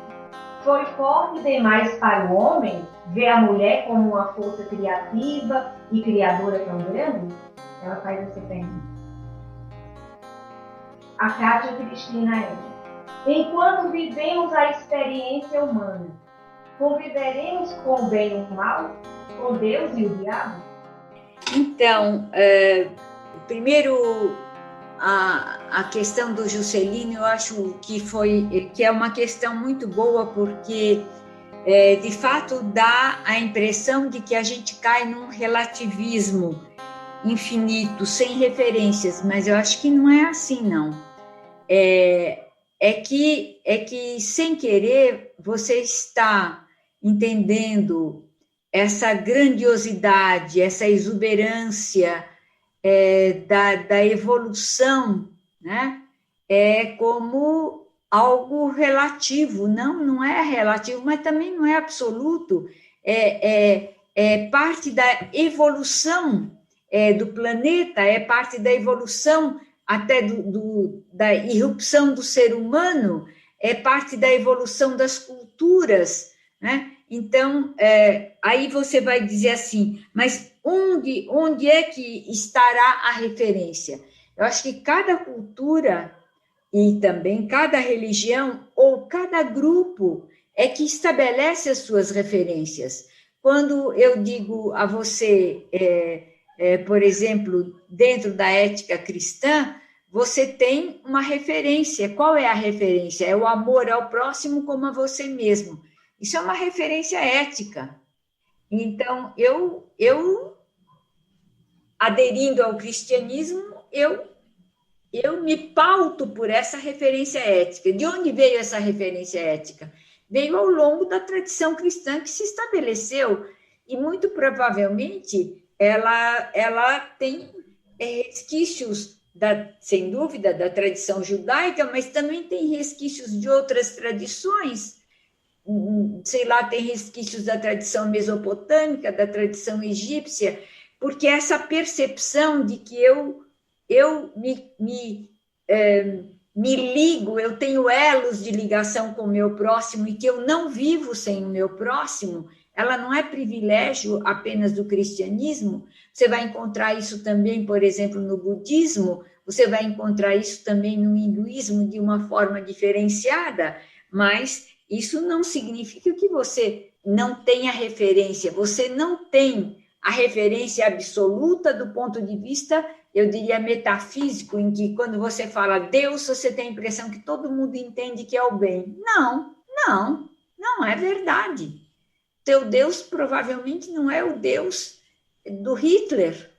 Foi forte demais para o homem ver a mulher como uma força criativa e criadora tão grande? Ela faz essa pergunta. A Kátia Cristina é: enquanto vivemos a experiência humana, conviveremos com o bem e o mal? Com Deus e o diabo? Então, primeiro, a questão do Juscelino, eu acho que é uma questão muito boa, porque, de fato, dá a impressão de que a gente cai num relativismo infinito, sem referências, mas eu acho que não é assim, não. É que, sem querer, você está entendendo essa grandiosidade, essa exuberância da evolução, né? Como algo relativo. Não é relativo, mas também não é absoluto. É parte da evolução do planeta, é parte da evolução até da irrupção do ser humano, é parte da evolução das culturas, né? Então, aí você vai dizer assim, mas onde é que estará a referência? Eu acho que cada cultura e também cada religião ou cada grupo é que estabelece as suas referências. Quando eu digo a você, por exemplo, dentro da ética cristã, você tem uma referência. Qual é a referência? É o amor ao próximo como a você mesmo. Isso é uma referência ética. Então, eu aderindo ao cristianismo, eu me pauto por essa referência ética. De onde veio essa referência ética? Veio ao longo da tradição cristã que se estabeleceu, e muito provavelmente ela tem resquícios, sem dúvida, da tradição judaica, mas também tem resquícios de outras tradições, sei lá, tem resquícios da tradição mesopotâmica, da tradição egípcia, porque essa percepção de que eu me ligo, eu tenho elos de ligação com o meu próximo e que eu não vivo sem o meu próximo, ela não é privilégio apenas do cristianismo. Você vai encontrar isso também, por exemplo, no budismo, você vai encontrar isso também no hinduísmo de uma forma diferenciada, mas isso não significa que você não tenha referência, você não tem a referência absoluta do ponto de vista, eu diria, metafísico, em que quando você fala Deus, você tem a impressão que todo mundo entende que é o bem. Não é verdade. Teu Deus provavelmente não é o Deus do Hitler.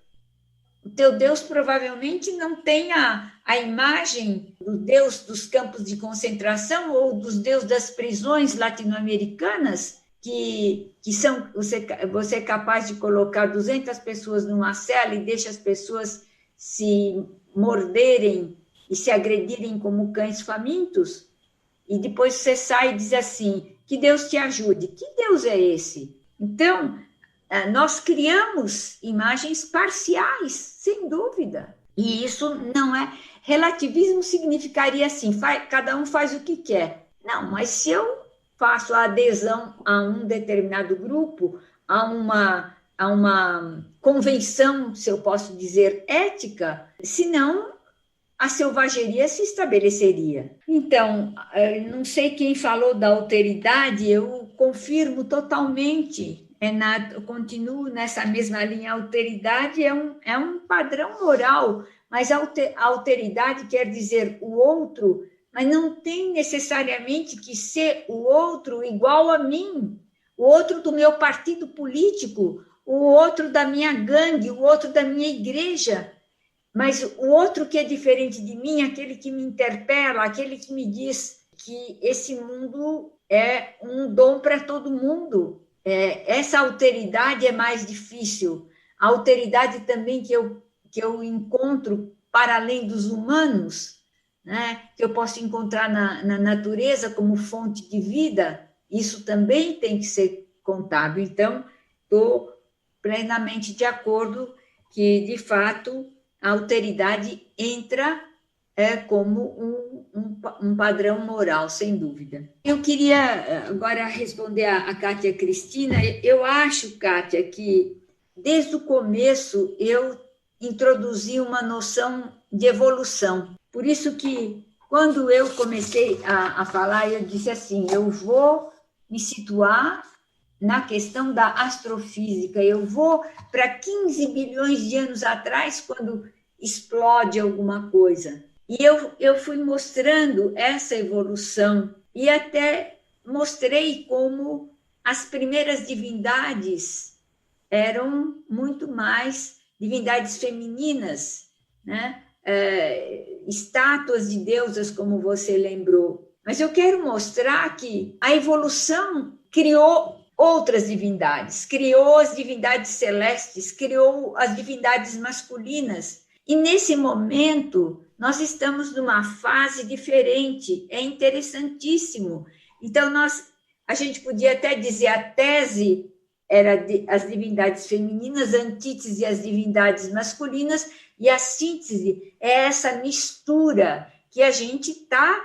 O teu Deus provavelmente não tem a imagem do Deus dos campos de concentração ou dos Deus das prisões latino-americanas, que são, você é capaz de colocar 200 pessoas numa cela e deixa as pessoas se morderem e se agredirem como cães famintos, e depois você sai e diz assim, que Deus te ajude. Que Deus é esse? Então, nós criamos imagens parciais, sem dúvida. E isso não é... Relativismo significaria assim, cada um faz o que quer. Não, mas se eu faço a adesão a um determinado grupo, a uma convenção, se eu posso dizer, ética, senão a selvageria se estabeleceria. Então, não sei quem falou da alteridade, eu confirmo totalmente, eu continuo nessa mesma linha. A alteridade é um padrão moral, mas a alteridade quer dizer o outro, mas não tem necessariamente que ser o outro igual a mim, o outro do meu partido político, o outro da minha gangue, o outro da minha igreja, mas o outro que é diferente de mim, aquele que me interpela, aquele que me diz que esse mundo é um dom para todo mundo. Essa alteridade é mais difícil. A alteridade também que eu encontro para além dos humanos, né, que eu posso encontrar na natureza como fonte de vida, isso também tem que ser contado. Então, estou plenamente de acordo que, de fato, a alteridade entra como um padrão moral, sem dúvida. Eu queria agora responder a Kátia Cristina. Eu acho, Kátia, que desde o começo eu introduzi uma noção de evolução. Por isso que, quando eu comecei a falar, eu disse assim, eu vou me situar na questão da astrofísica, eu vou para 15 bilhões de anos atrás, quando explode alguma coisa. E eu fui mostrando essa evolução e até mostrei como as primeiras divindades eram muito mais divindades femininas, né? Estátuas de deusas, como você lembrou. Mas eu quero mostrar que a evolução criou outras divindades, criou as divindades celestes, criou as divindades masculinas. E nesse momento, nós estamos numa fase diferente, é interessantíssimo. Então, a gente podia até dizer a tese era as divindades femininas, a antítese as divindades masculinas, e a síntese é essa mistura que a gente está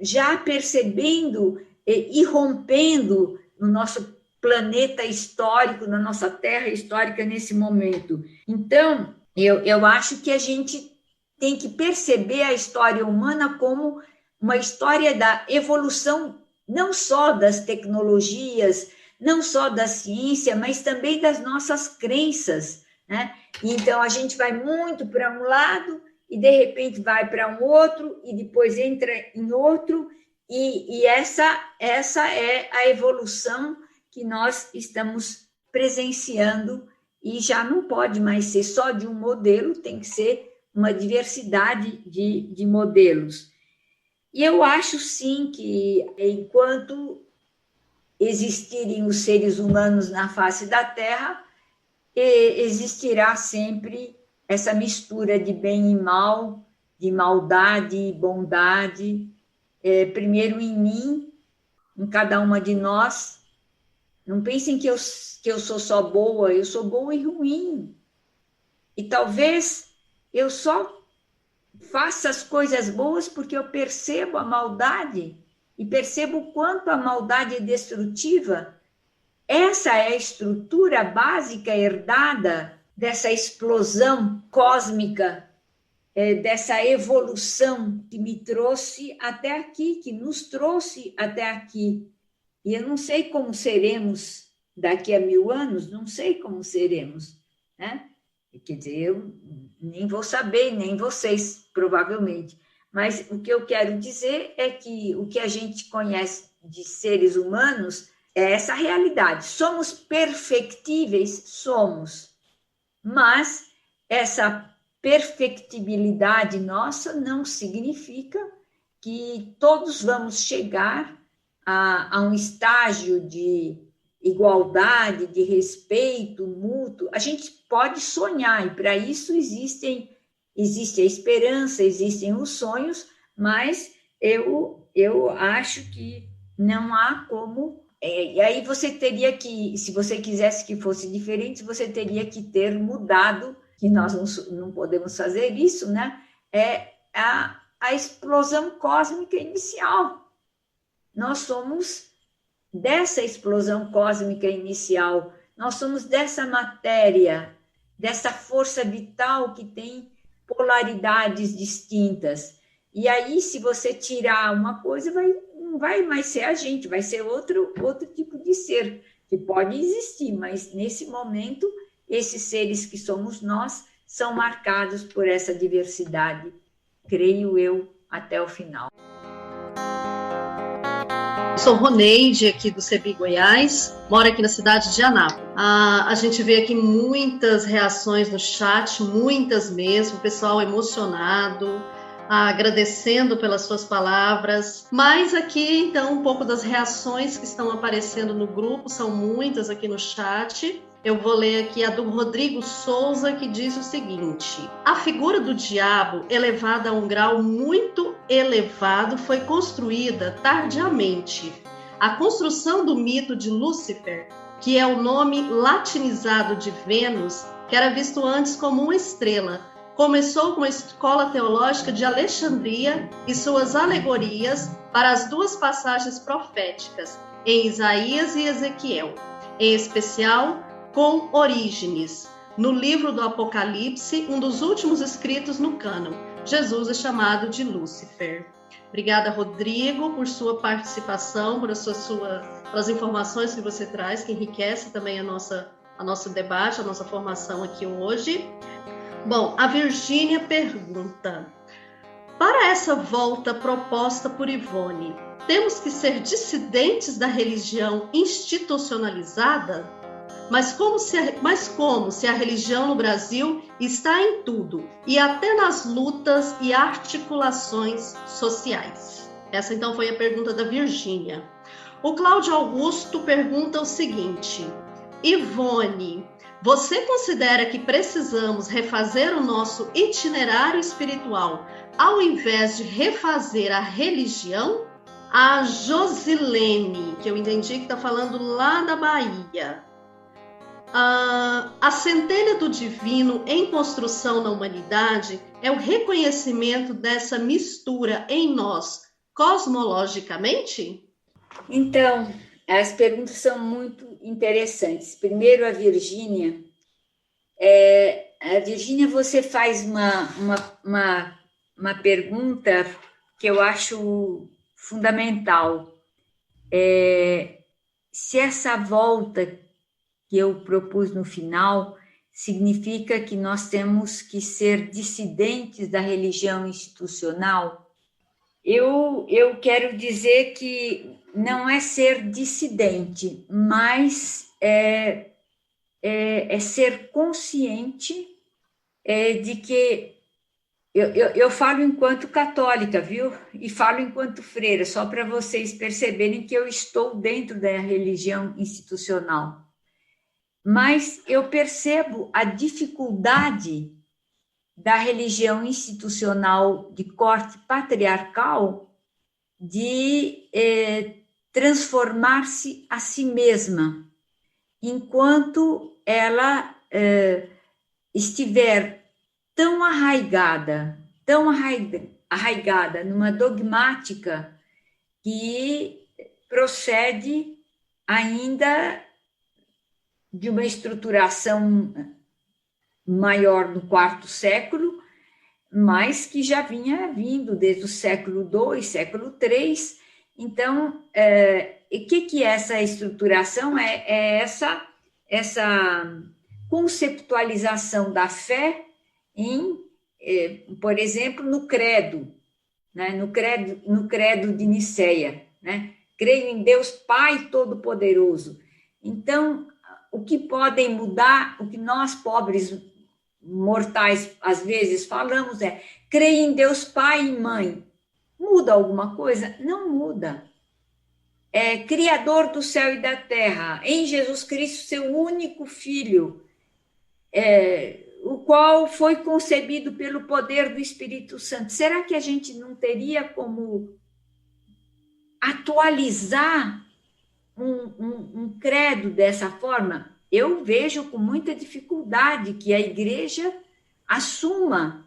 já percebendo e rompendo no nosso planeta histórico, na nossa terra histórica nesse momento. Então, eu acho que a gente tem que perceber a história humana como uma história da evolução, não só das tecnologias, não só da ciência, mas também das nossas crenças, né? Então, a gente vai muito para um lado e, de repente, vai para um outro e depois entra em outro, e essa é a evolução que nós estamos presenciando, e já não pode mais ser só de um modelo, tem que ser uma diversidade de modelos. E eu acho, sim, que enquanto existirem os seres humanos na face da Terra, existirá sempre essa mistura de bem e mal, de maldade e bondade, primeiro em mim, em cada uma de nós. Não pensem que eu sou só boa, eu sou boa e ruim. E talvez eu só faça as coisas boas porque eu percebo a maldade e percebo o quanto a maldade é destrutiva. Essa é a estrutura básica herdada dessa explosão cósmica, dessa evolução que me trouxe até aqui, que nos trouxe até aqui. E eu não sei como seremos daqui a 1000 anos, não sei como seremos, né? Quer dizer, eu nem vou saber, nem vocês, provavelmente. Mas o que eu quero dizer é que o que a gente conhece de seres humanos é essa realidade. Somos perfectíveis? Somos. Mas essa perfectibilidade nossa não significa que todos vamos chegar a um estágio de igualdade, de respeito mútuo. A gente pode sonhar, e para isso existe a esperança, existem os sonhos, mas eu acho que não há como. E aí você teria que, se você quisesse que fosse diferente, você teria que ter mudado, que nós não podemos fazer isso, né? É a explosão cósmica inicial. Nós somos dessa explosão cósmica inicial, nós somos dessa matéria, dessa força vital que tem polaridades distintas. E aí, se você tirar uma coisa, não vai mais ser a gente, vai ser outro tipo de ser, que pode existir, mas nesse momento, esses seres que somos nós são marcados por essa diversidade, creio eu, até o final. Sou Roneide, aqui do CEBI Goiás, moro aqui na cidade de Anápolis. A gente vê aqui muitas reações no chat, muitas mesmo, o pessoal emocionado, agradecendo pelas suas palavras. Mas aqui, então, um pouco das reações que estão aparecendo no grupo, são muitas aqui no chat. Eu vou ler aqui a do Rodrigo Souza, que diz o seguinte: a figura do diabo, elevada a um grau muito elevado, foi construída tardiamente. A construção do mito de Lúcifer, que é o nome latinizado de Vênus, que era visto antes como uma estrela, começou com a escola teológica de Alexandria e suas alegorias para as duas passagens proféticas, em Isaías e Ezequiel, em especial com Orígenes, no livro do Apocalipse, um dos últimos escritos no cânon. Jesus é chamado de Lúcifer. Obrigada, Rodrigo, por sua participação, pelas informações que você traz, que enriquece também a nosso debate, a nossa formação aqui hoje. Bom, a Virgínia pergunta: para essa volta proposta por Ivone, temos que ser dissidentes da religião institucionalizada? Mas como se a religião no Brasil está em tudo, e até nas lutas e articulações sociais? Essa, então, foi a pergunta da Virgínia. O Cláudio Augusto pergunta o seguinte: Ivone, você considera que precisamos refazer o nosso itinerário espiritual ao invés de refazer a religião? A Josilene, que eu entendi que está falando lá da Bahia. A centelha do divino em construção na humanidade é o reconhecimento dessa mistura em nós, cosmologicamente? Então, as perguntas são muito interessantes. Primeiro, a Virgínia. Você faz uma pergunta que eu acho fundamental. Se essa volta que eu propus no final significa que nós temos que ser dissidentes da religião institucional, eu quero dizer que não é ser dissidente, mas é ser consciente de que eu falo enquanto católica, viu? E falo enquanto freira, só para vocês perceberem que eu estou dentro da religião institucional. Mas eu percebo a dificuldade da religião institucional de corte patriarcal de transformar-se a si mesma, enquanto ela estiver tão arraigada numa dogmática que procede ainda de uma estruturação maior no quarto século, mas que já vinha vindo desde o século II, século III. Então, o que é essa estruturação? É essa conceptualização da fé por exemplo, no credo, né? no credo de Nicéia, né? Creio em Deus Pai Todo-Poderoso. Então, o que podem mudar, o que nós, pobres mortais, às vezes falamos creio em Deus Pai e Mãe. Muda alguma coisa? Não muda. É Criador do céu e da terra, em Jesus Cristo, seu único Filho, o qual foi concebido pelo poder do Espírito Santo. Será que a gente não teria como atualizar um credo dessa forma? Eu vejo com muita dificuldade que a igreja assuma,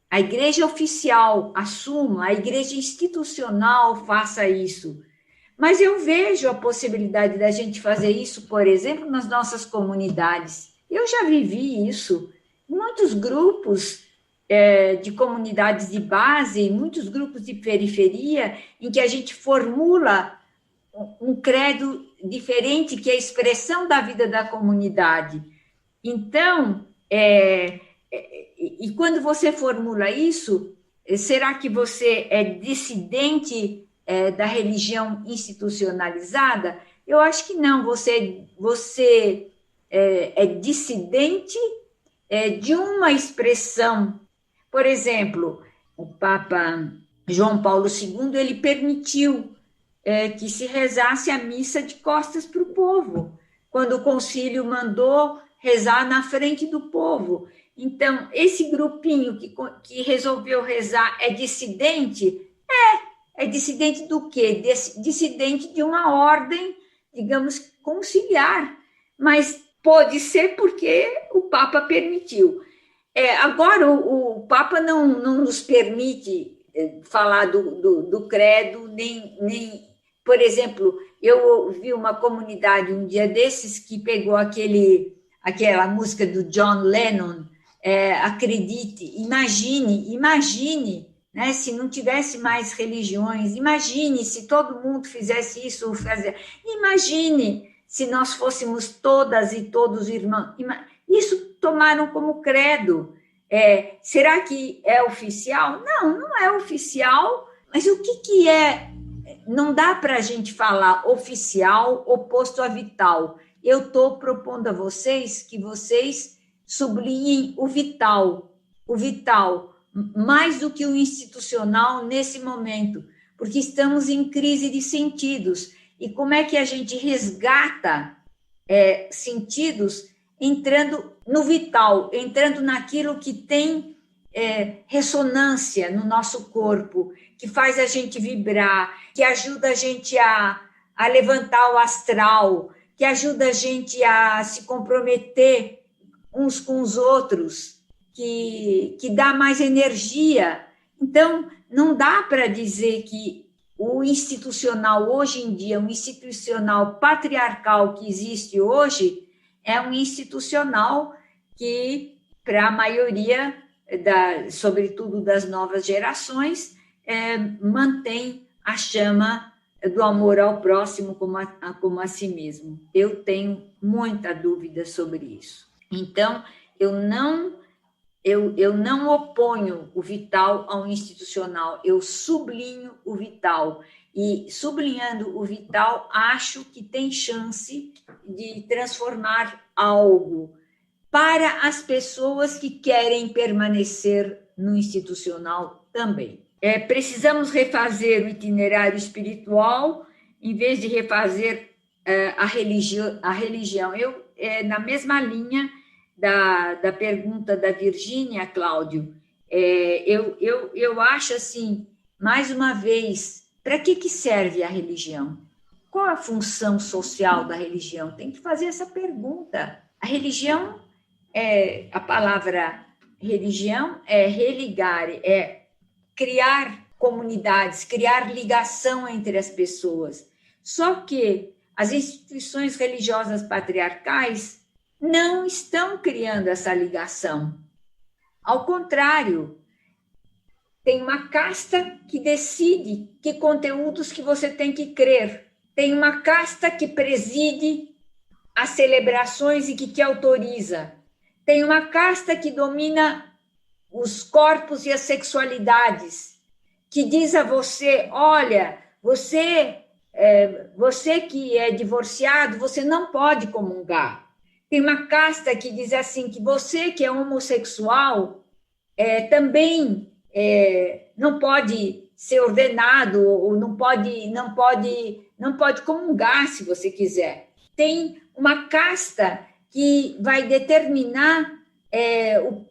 a igreja oficial assuma, a igreja institucional faça isso. Mas eu vejo a possibilidade da gente fazer isso, por exemplo, nas nossas comunidades. Eu já vivi isso. Muitos grupos de comunidades de base, muitos grupos de periferia, em que a gente formula um credo diferente, que é a expressão da vida da comunidade. Então, e quando você formula isso, será que você é dissidente da religião institucionalizada? Eu acho que não, você é dissidente de uma expressão. Por exemplo, o Papa João Paulo II, ele permitiu que se rezasse a missa de costas para o povo, quando o concílio mandou rezar na frente do povo. Então, esse grupinho que resolveu rezar é dissidente? É dissidente do quê? Dissidente de uma ordem, digamos, conciliar, mas pode ser porque o Papa permitiu. Agora, o Papa não nos permite falar do credo, nem... Por exemplo, eu vi uma comunidade um dia desses que pegou aquela música do John Lennon, acredite, imagine, né, se não tivesse mais religiões, imagine se todo mundo fizesse isso, imagine se nós fôssemos todas e todos irmãos. Isso tomaram como credo. Será que é oficial? Não é oficial, mas o que é? Não dá para a gente falar oficial oposto a vital. Eu estou propondo a vocês que vocês sublinhem o vital, mais do que o institucional nesse momento, porque estamos em crise de sentidos. E como é que a gente resgata sentidos entrando no vital, entrando naquilo que tem ressonância no nosso corpo, que faz a gente vibrar, que ajuda a gente a levantar o astral, que ajuda a gente a se comprometer uns com os outros, que dá mais energia. Então, não dá para dizer que o institucional hoje em dia, um institucional patriarcal que existe hoje, é um institucional que, para a maioria, sobretudo das novas gerações, mantém a chama do amor ao próximo como a si mesmo. Eu tenho muita dúvida sobre isso. Então, eu não oponho o vital ao institucional, eu sublinho o vital. E, sublinhando o vital, acho que tem chance de transformar algo para as pessoas que querem permanecer no institucional também. Precisamos refazer o itinerário espiritual, em vez de refazer a religião. Na mesma linha da pergunta da Virgínia, Cláudio, eu acho assim, mais uma vez, para que serve a religião? Qual a função social da religião? Tem que fazer essa pergunta. A religião, a palavra religião é religar, é criar comunidades, criar ligação entre as pessoas. Só que as instituições religiosas patriarcais não estão criando essa ligação. Ao contrário, tem uma casta que decide que conteúdos que você tem que crer. tem uma casta que preside as celebrações e que te autoriza. Tem uma casta que domina os corpos e as sexualidades, que diz a você, olha, você que é divorciado, você não pode comungar. Tem uma casta que diz assim, que você que é homossexual também não pode ser ordenado, ou não pode comungar se você quiser. Tem uma casta que vai determinar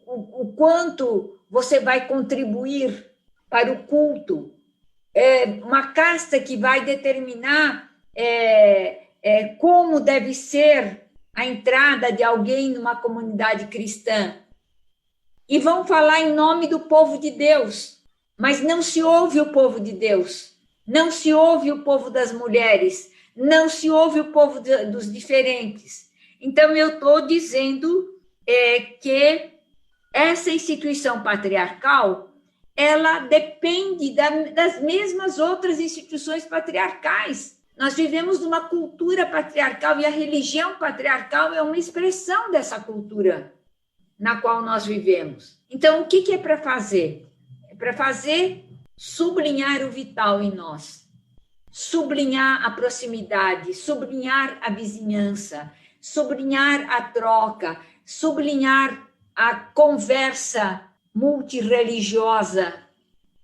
o quanto você vai contribuir para o culto. Uma casta que vai determinar como deve ser a entrada de alguém numa comunidade cristã. E vão falar em nome do povo de Deus, mas não se ouve o povo de Deus, não se ouve o povo das mulheres, não se ouve o povo dos diferentes. Então, eu estou dizendo que essa instituição patriarcal, ela depende das mesmas outras instituições patriarcais. Nós vivemos numa cultura patriarcal e a religião patriarcal é uma expressão dessa cultura na qual nós vivemos. Então, o que é para fazer? É para sublinhar o vital em nós, sublinhar a proximidade, sublinhar a vizinhança, sublinhar a troca, sublinhar a conversa multirreligiosa,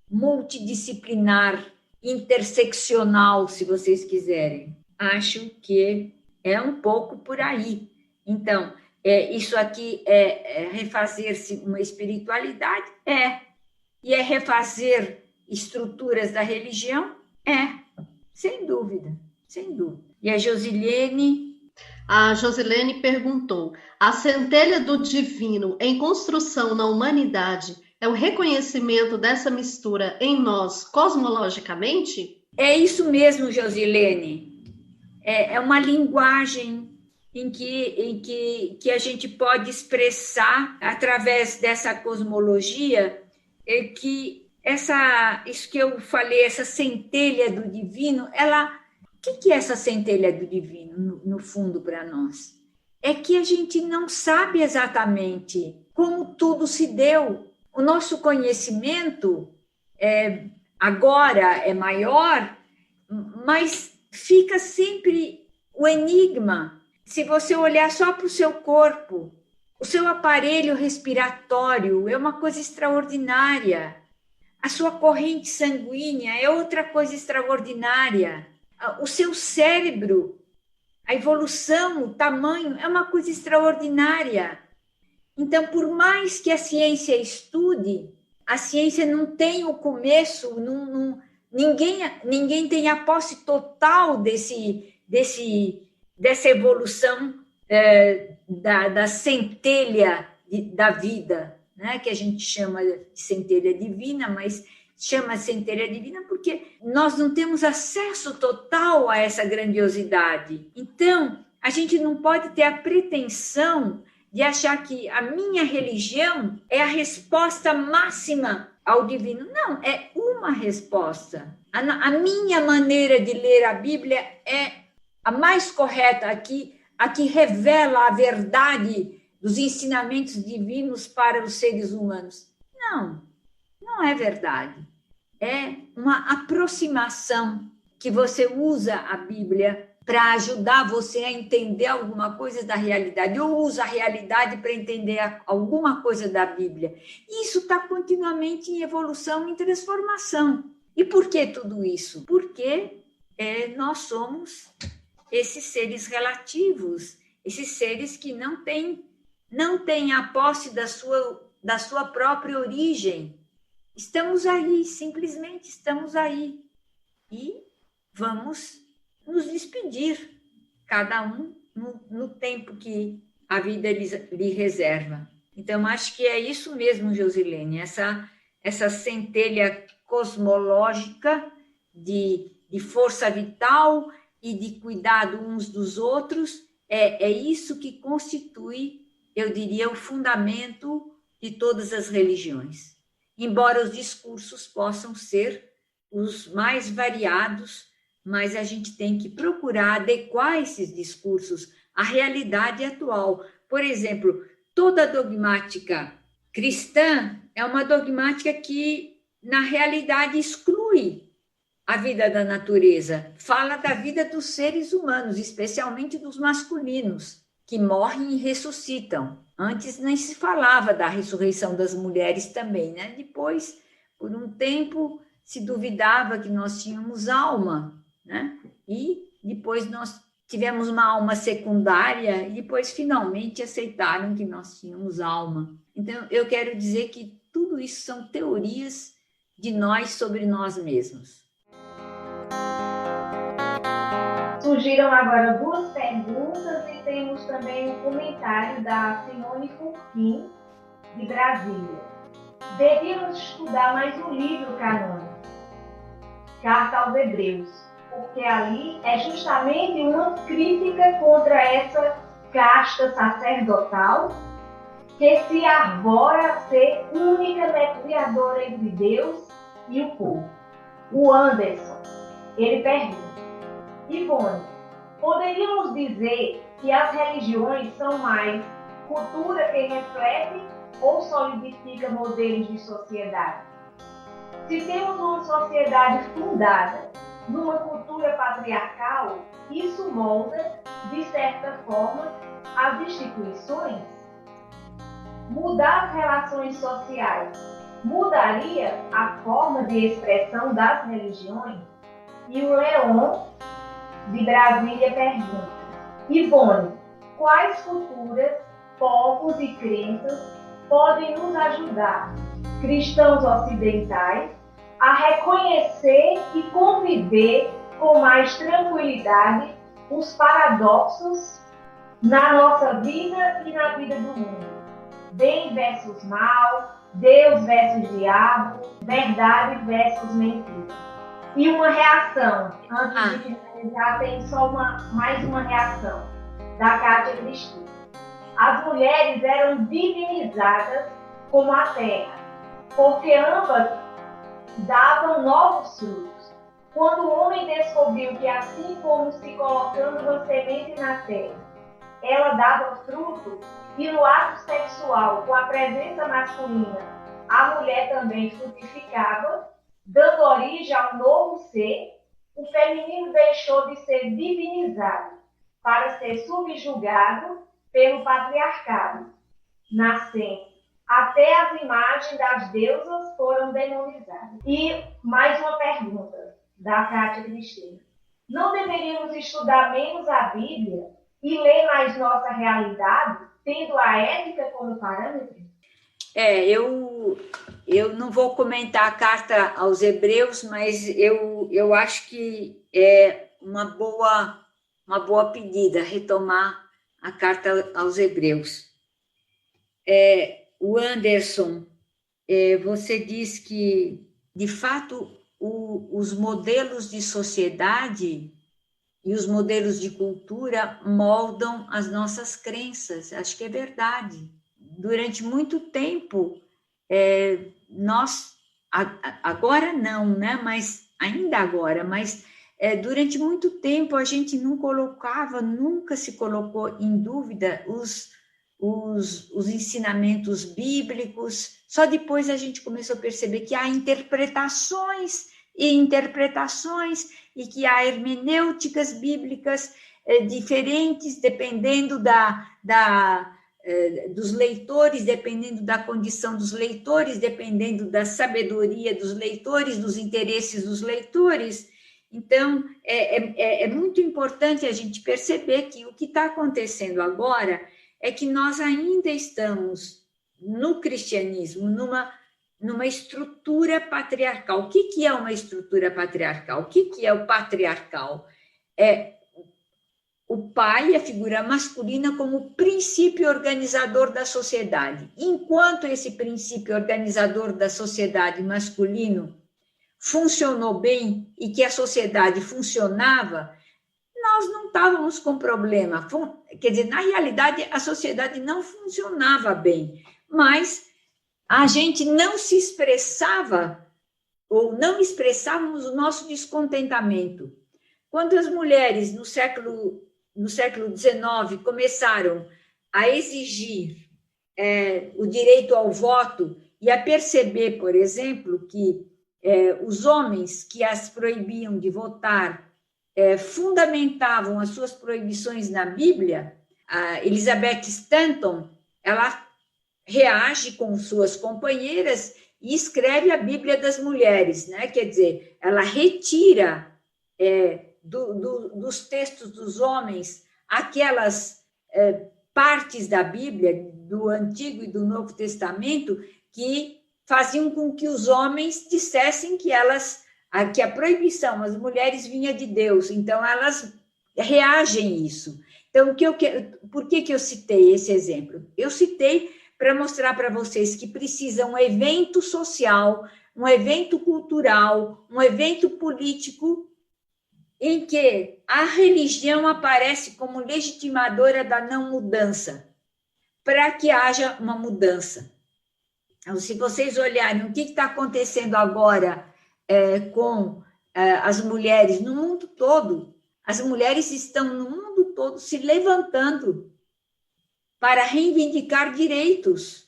multidisciplinar, interseccional, se vocês quiserem. Acho que é um pouco por aí. Então, isso aqui é refazer-se uma espiritualidade? E é refazer estruturas da religião? Sem dúvida, sem dúvida. E a Josilene perguntou, a centelha do divino em construção na humanidade é o reconhecimento dessa mistura em nós cosmologicamente? É isso mesmo, Josilene. É uma linguagem em que a gente pode expressar, através dessa cosmologia, que isso que eu falei, essa centelha do divino, o que é essa centelha do divino, no fundo, para nós? É que a gente não sabe exatamente como tudo se deu. O nosso conhecimento agora é maior, mas fica sempre o enigma. Se você olhar só para o seu corpo, o seu aparelho respiratório é uma coisa extraordinária. A sua corrente sanguínea é outra coisa extraordinária. O seu cérebro, a evolução, o tamanho, é uma coisa extraordinária. Então, por mais que a ciência estude, a ciência não tem o começo, ninguém tem a posse total dessa evolução da centelha da vida, né? Que a gente chama de centelha divina, mas chama centelha divina porque nós não temos acesso total a essa grandiosidade. Então, a gente não pode ter a pretensão de achar que a minha religião é a resposta máxima ao divino. Não, é uma resposta. A minha maneira de ler a Bíblia é a mais correta, a que revela a verdade dos ensinamentos divinos para os seres humanos. Não é verdade. É uma aproximação que você usa a Bíblia para ajudar você a entender alguma coisa da realidade. Eu uso a realidade para entender alguma coisa da Bíblia. Isso está continuamente em evolução, em transformação. E por que tudo isso? Porque nós somos esses seres relativos, esses seres que não têm a posse da sua própria origem. Estamos aí, simplesmente estamos aí. E vamos nos despedir, cada um no tempo que a vida lhe reserva. Então, acho que é isso mesmo, Josilene, essa centelha cosmológica de força vital e de cuidado uns dos outros, é isso que constitui, eu diria, o fundamento de todas as religiões. Embora os discursos possam ser os mais variados, mas a gente tem que procurar adequar esses discursos à realidade atual. Por exemplo, toda dogmática cristã é uma dogmática que, na realidade, exclui a vida da natureza, fala da vida dos seres humanos, especialmente dos masculinos, que morrem e ressuscitam. Antes nem se falava da ressurreição das mulheres também, né? Depois, por um tempo, se duvidava que nós tínhamos alma, né? E depois nós tivemos uma alma secundária e depois finalmente aceitaram que nós tínhamos alma. Então, eu quero dizer que tudo isso são teorias de nós sobre nós mesmos. Surgiram agora 2 perguntas e temos também um comentário da Simone Furquim, de Brasília. Devíamos estudar mais um livro canônico, Carta aos Hebreus, porque ali é justamente uma crítica contra essa casta sacerdotal que se arvora a ser única mediadora entre Deus e o povo. O Anderson, ele pergunta: Ivone, poderíamos dizer que as religiões são mais cultura que reflete ou solidifica modelos de sociedade? Se temos uma sociedade fundada numa cultura patriarcal, isso molda, de certa forma, as instituições? Mudar as relações sociais mudaria a forma de expressão das religiões? E o Leon, de Brasília, pergunta: Ivone, quais culturas, povos e crenças podem nos ajudar, cristãos ocidentais, a reconhecer e conviver com mais tranquilidade os paradoxos na nossa vida e na vida do mundo? Bem versus mal, Deus versus diabo, verdade versus mentira. E uma reação, antes de finalizar, tem só mais uma reação, da Kátia Cristina. As mulheres eram divinizadas como a terra, porque ambas davam novos frutos. Quando o homem descobriu que, assim como se colocando uma semente na terra, ela dava fruto, e no ato sexual, com a presença masculina, a mulher também frutificava, dando origem a um novo ser, o feminino deixou de ser divinizado para ser subjugado pelo patriarcado nascente. Até as imagens das deusas foram demonizadas. E mais uma pergunta da Kátia Cristina: não deveríamos estudar menos a Bíblia e ler mais nossa realidade, tendo a ética como parâmetro? Eu não vou comentar a carta aos Hebreus, mas eu acho que é uma boa pedida retomar a carta aos Hebreus. O Anderson, você diz que, de fato, os modelos de sociedade e os modelos de cultura moldam as nossas crenças. Acho que é verdade. Durante muito tempo, nós, agora não, né? Mas ainda agora, mas durante muito tempo a gente nunca se colocou em dúvida os ensinamentos bíblicos. Só depois a gente começou a perceber que há interpretações e que há hermenêuticas bíblicas diferentes, dependendo dos leitores, dependendo da condição dos leitores, dependendo da sabedoria dos leitores, dos interesses dos leitores. Então, é muito importante a gente perceber que o que está acontecendo agora é que nós ainda estamos, no cristianismo, numa estrutura patriarcal. O que é uma estrutura patriarcal? O que é o patriarcal? É o pai, a figura masculina, como princípio organizador da sociedade. Enquanto esse princípio organizador da sociedade masculino funcionou bem e que a sociedade funcionava, nós não estávamos com problema. Quer dizer, na realidade, a sociedade não funcionava bem, mas a gente não se expressava ou não expressávamos o nosso descontentamento. Quando as mulheres, no século XIX, começaram a exigir o direito ao voto e a perceber, por exemplo, que os homens que as proibiam de votar fundamentavam as suas proibições na Bíblia, a Elizabeth Stanton, ela reage com suas companheiras e escreve a Bíblia das Mulheres, né? Quer dizer, ela retira dos textos dos homens aquelas partes da Bíblia, do Antigo e do Novo Testamento, que faziam com que os homens dissessem que a proibição às mulheres vinha de Deus. Então, elas reagem a isso. Então, por que eu citei esse exemplo? Eu citei para mostrar para vocês que precisa um evento social, um evento cultural, um evento político, em que a religião aparece como legitimadora da não mudança, para que haja uma mudança. Então, se vocês olharem o que está acontecendo agora com as mulheres no mundo todo, as mulheres estão no mundo todo se levantando para reivindicar direitos.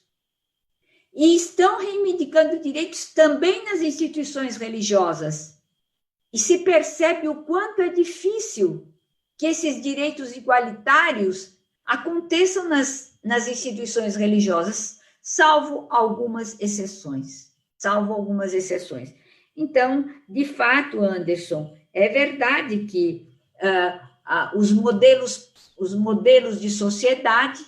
E estão reivindicando direitos também nas instituições religiosas. E se percebe o quanto é difícil que esses direitos igualitários aconteçam nas instituições religiosas, salvo algumas exceções. Então, de fato, Anderson, é verdade que os modelos de sociedade,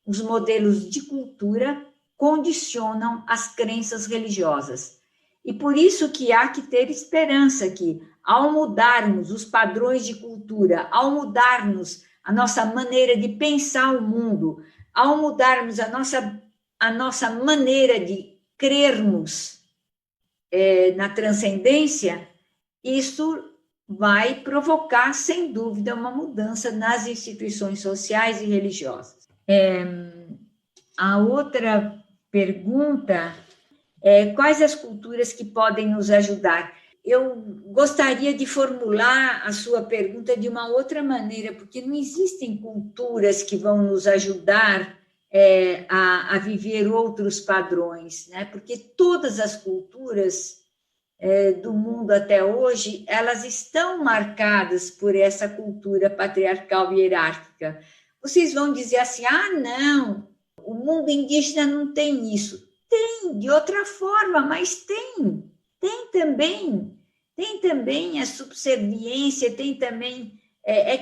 os modelos de cultura condicionam as crenças religiosas. E por isso que há que ter esperança que, ao mudarmos os padrões de cultura, ao mudarmos a nossa maneira de pensar o mundo, ao mudarmos a nossa maneira de crermos na transcendência, isso vai provocar, sem dúvida, uma mudança nas instituições sociais e religiosas. A outra pergunta é: quais as culturas que podem nos ajudar? Eu gostaria de formular a sua pergunta de uma outra maneira, porque não existem culturas que vão nos ajudar a viver outros padrões, né? Porque todas as culturas do mundo até hoje, elas estão marcadas por essa cultura patriarcal e hierárquica. Vocês vão dizer assim: não, o mundo indígena não tem isso. Tem, de outra forma, mas tem também a subserviência, tem também...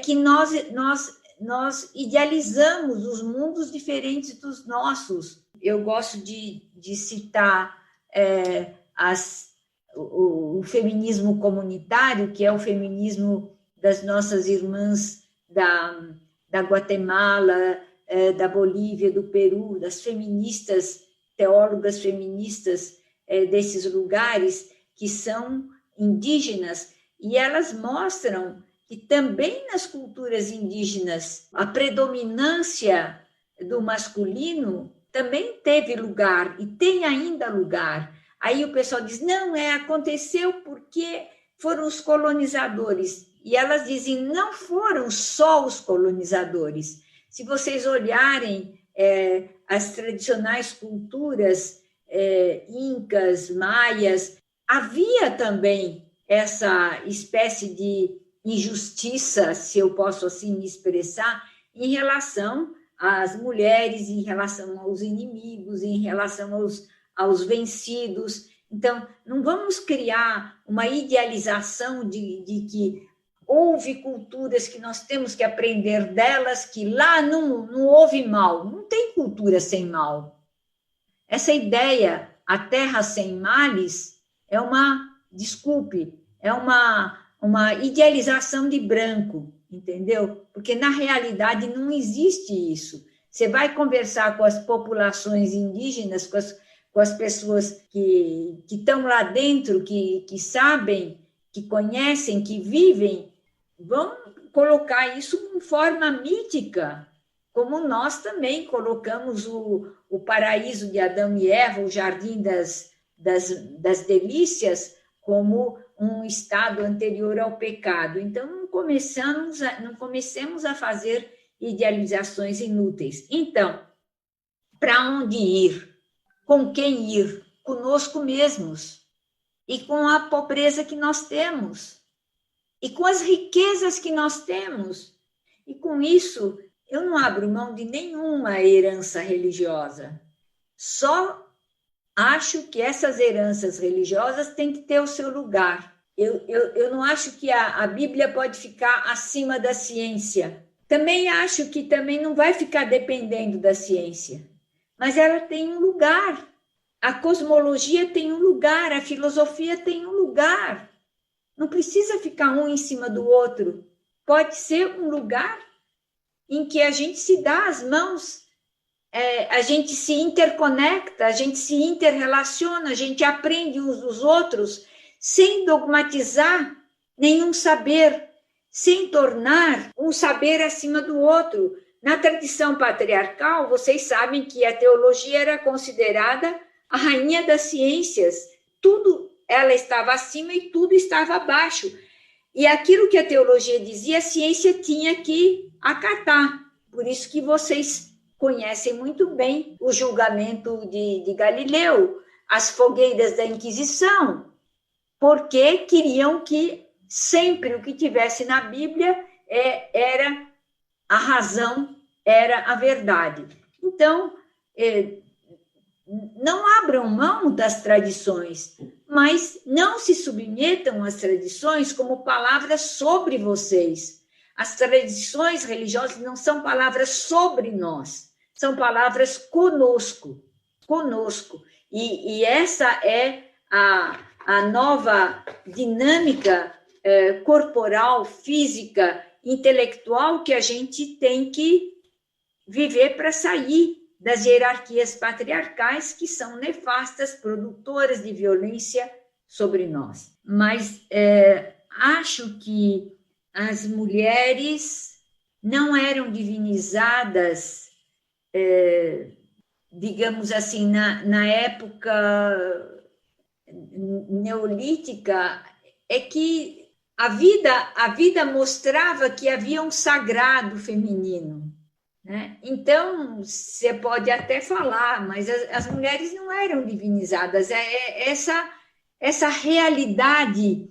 que nós idealizamos os mundos diferentes dos nossos. Eu gosto de citar o feminismo comunitário, que é o feminismo das nossas irmãs da Guatemala, da Bolívia, do Peru, das feministas, teólogas feministas desses lugares, que são indígenas, e elas mostram que também nas culturas indígenas a predominância do masculino também teve lugar e tem ainda lugar. Aí o pessoal diz: não, aconteceu porque foram os colonizadores. E elas dizem: não foram só os colonizadores. Se vocês olharem as tradicionais culturas incas, maias, havia também essa espécie de injustiça, se eu posso assim me expressar, em relação às mulheres, em relação aos inimigos, em relação aos vencidos. Então, não vamos criar uma idealização de que houve culturas que nós temos que aprender delas, que lá não houve mal. Não tem cultura sem mal. Essa ideia, a terra sem males, é uma idealização de branco, entendeu? Porque, na realidade, não existe isso. Você vai conversar com as populações indígenas, com as pessoas que estão lá dentro, que sabem, que conhecem, que vivem, vão colocar isso em forma mítica, como nós também colocamos o paraíso de Adão e Eva, o jardim das delícias, como um estado anterior ao pecado. Então, não comecemos a fazer idealizações inúteis. Então, para onde ir? Com quem ir? Conosco mesmos. E com a pobreza que nós temos. E com as riquezas que nós temos. E com isso, eu não abro mão de nenhuma herança religiosa. Só acho que essas heranças religiosas têm que ter o seu lugar. Eu não acho que a Bíblia pode ficar acima da ciência. Também acho que também não vai ficar dependendo da ciência. Mas ela tem um lugar. A cosmologia tem um lugar, a filosofia tem um lugar. Não precisa ficar um em cima do outro. Pode ser um lugar em que a gente se dá as mãos, a gente se interconecta, a gente se interrelaciona, a gente aprende uns dos outros, sem dogmatizar nenhum saber, sem tornar um saber acima do outro. Na tradição patriarcal, vocês sabem que a teologia era considerada a rainha das ciências. Tudo ela estava acima e tudo estava abaixo. E aquilo que a teologia dizia, a ciência tinha que acatar. Por isso que vocês conhecem muito bem o julgamento de Galileu, as fogueiras da Inquisição, porque queriam que sempre o que tivesse na Bíblia era a razão, era a verdade. Então, não abram mão das tradições, mas não se submetam às tradições como palavras sobre vocês. As tradições religiosas não são palavras sobre nós, são palavras conosco. E essa é a nova dinâmica corporal, física, intelectual que a gente tem que viver para sair das hierarquias patriarcais que são nefastas, produtoras de violência sobre nós. Mas acho que as mulheres não eram divinizadas, digamos assim, na época neolítica, é que a vida mostrava que havia um sagrado feminino, né? Então, você pode até falar, mas as mulheres não eram divinizadas. Essa realidade,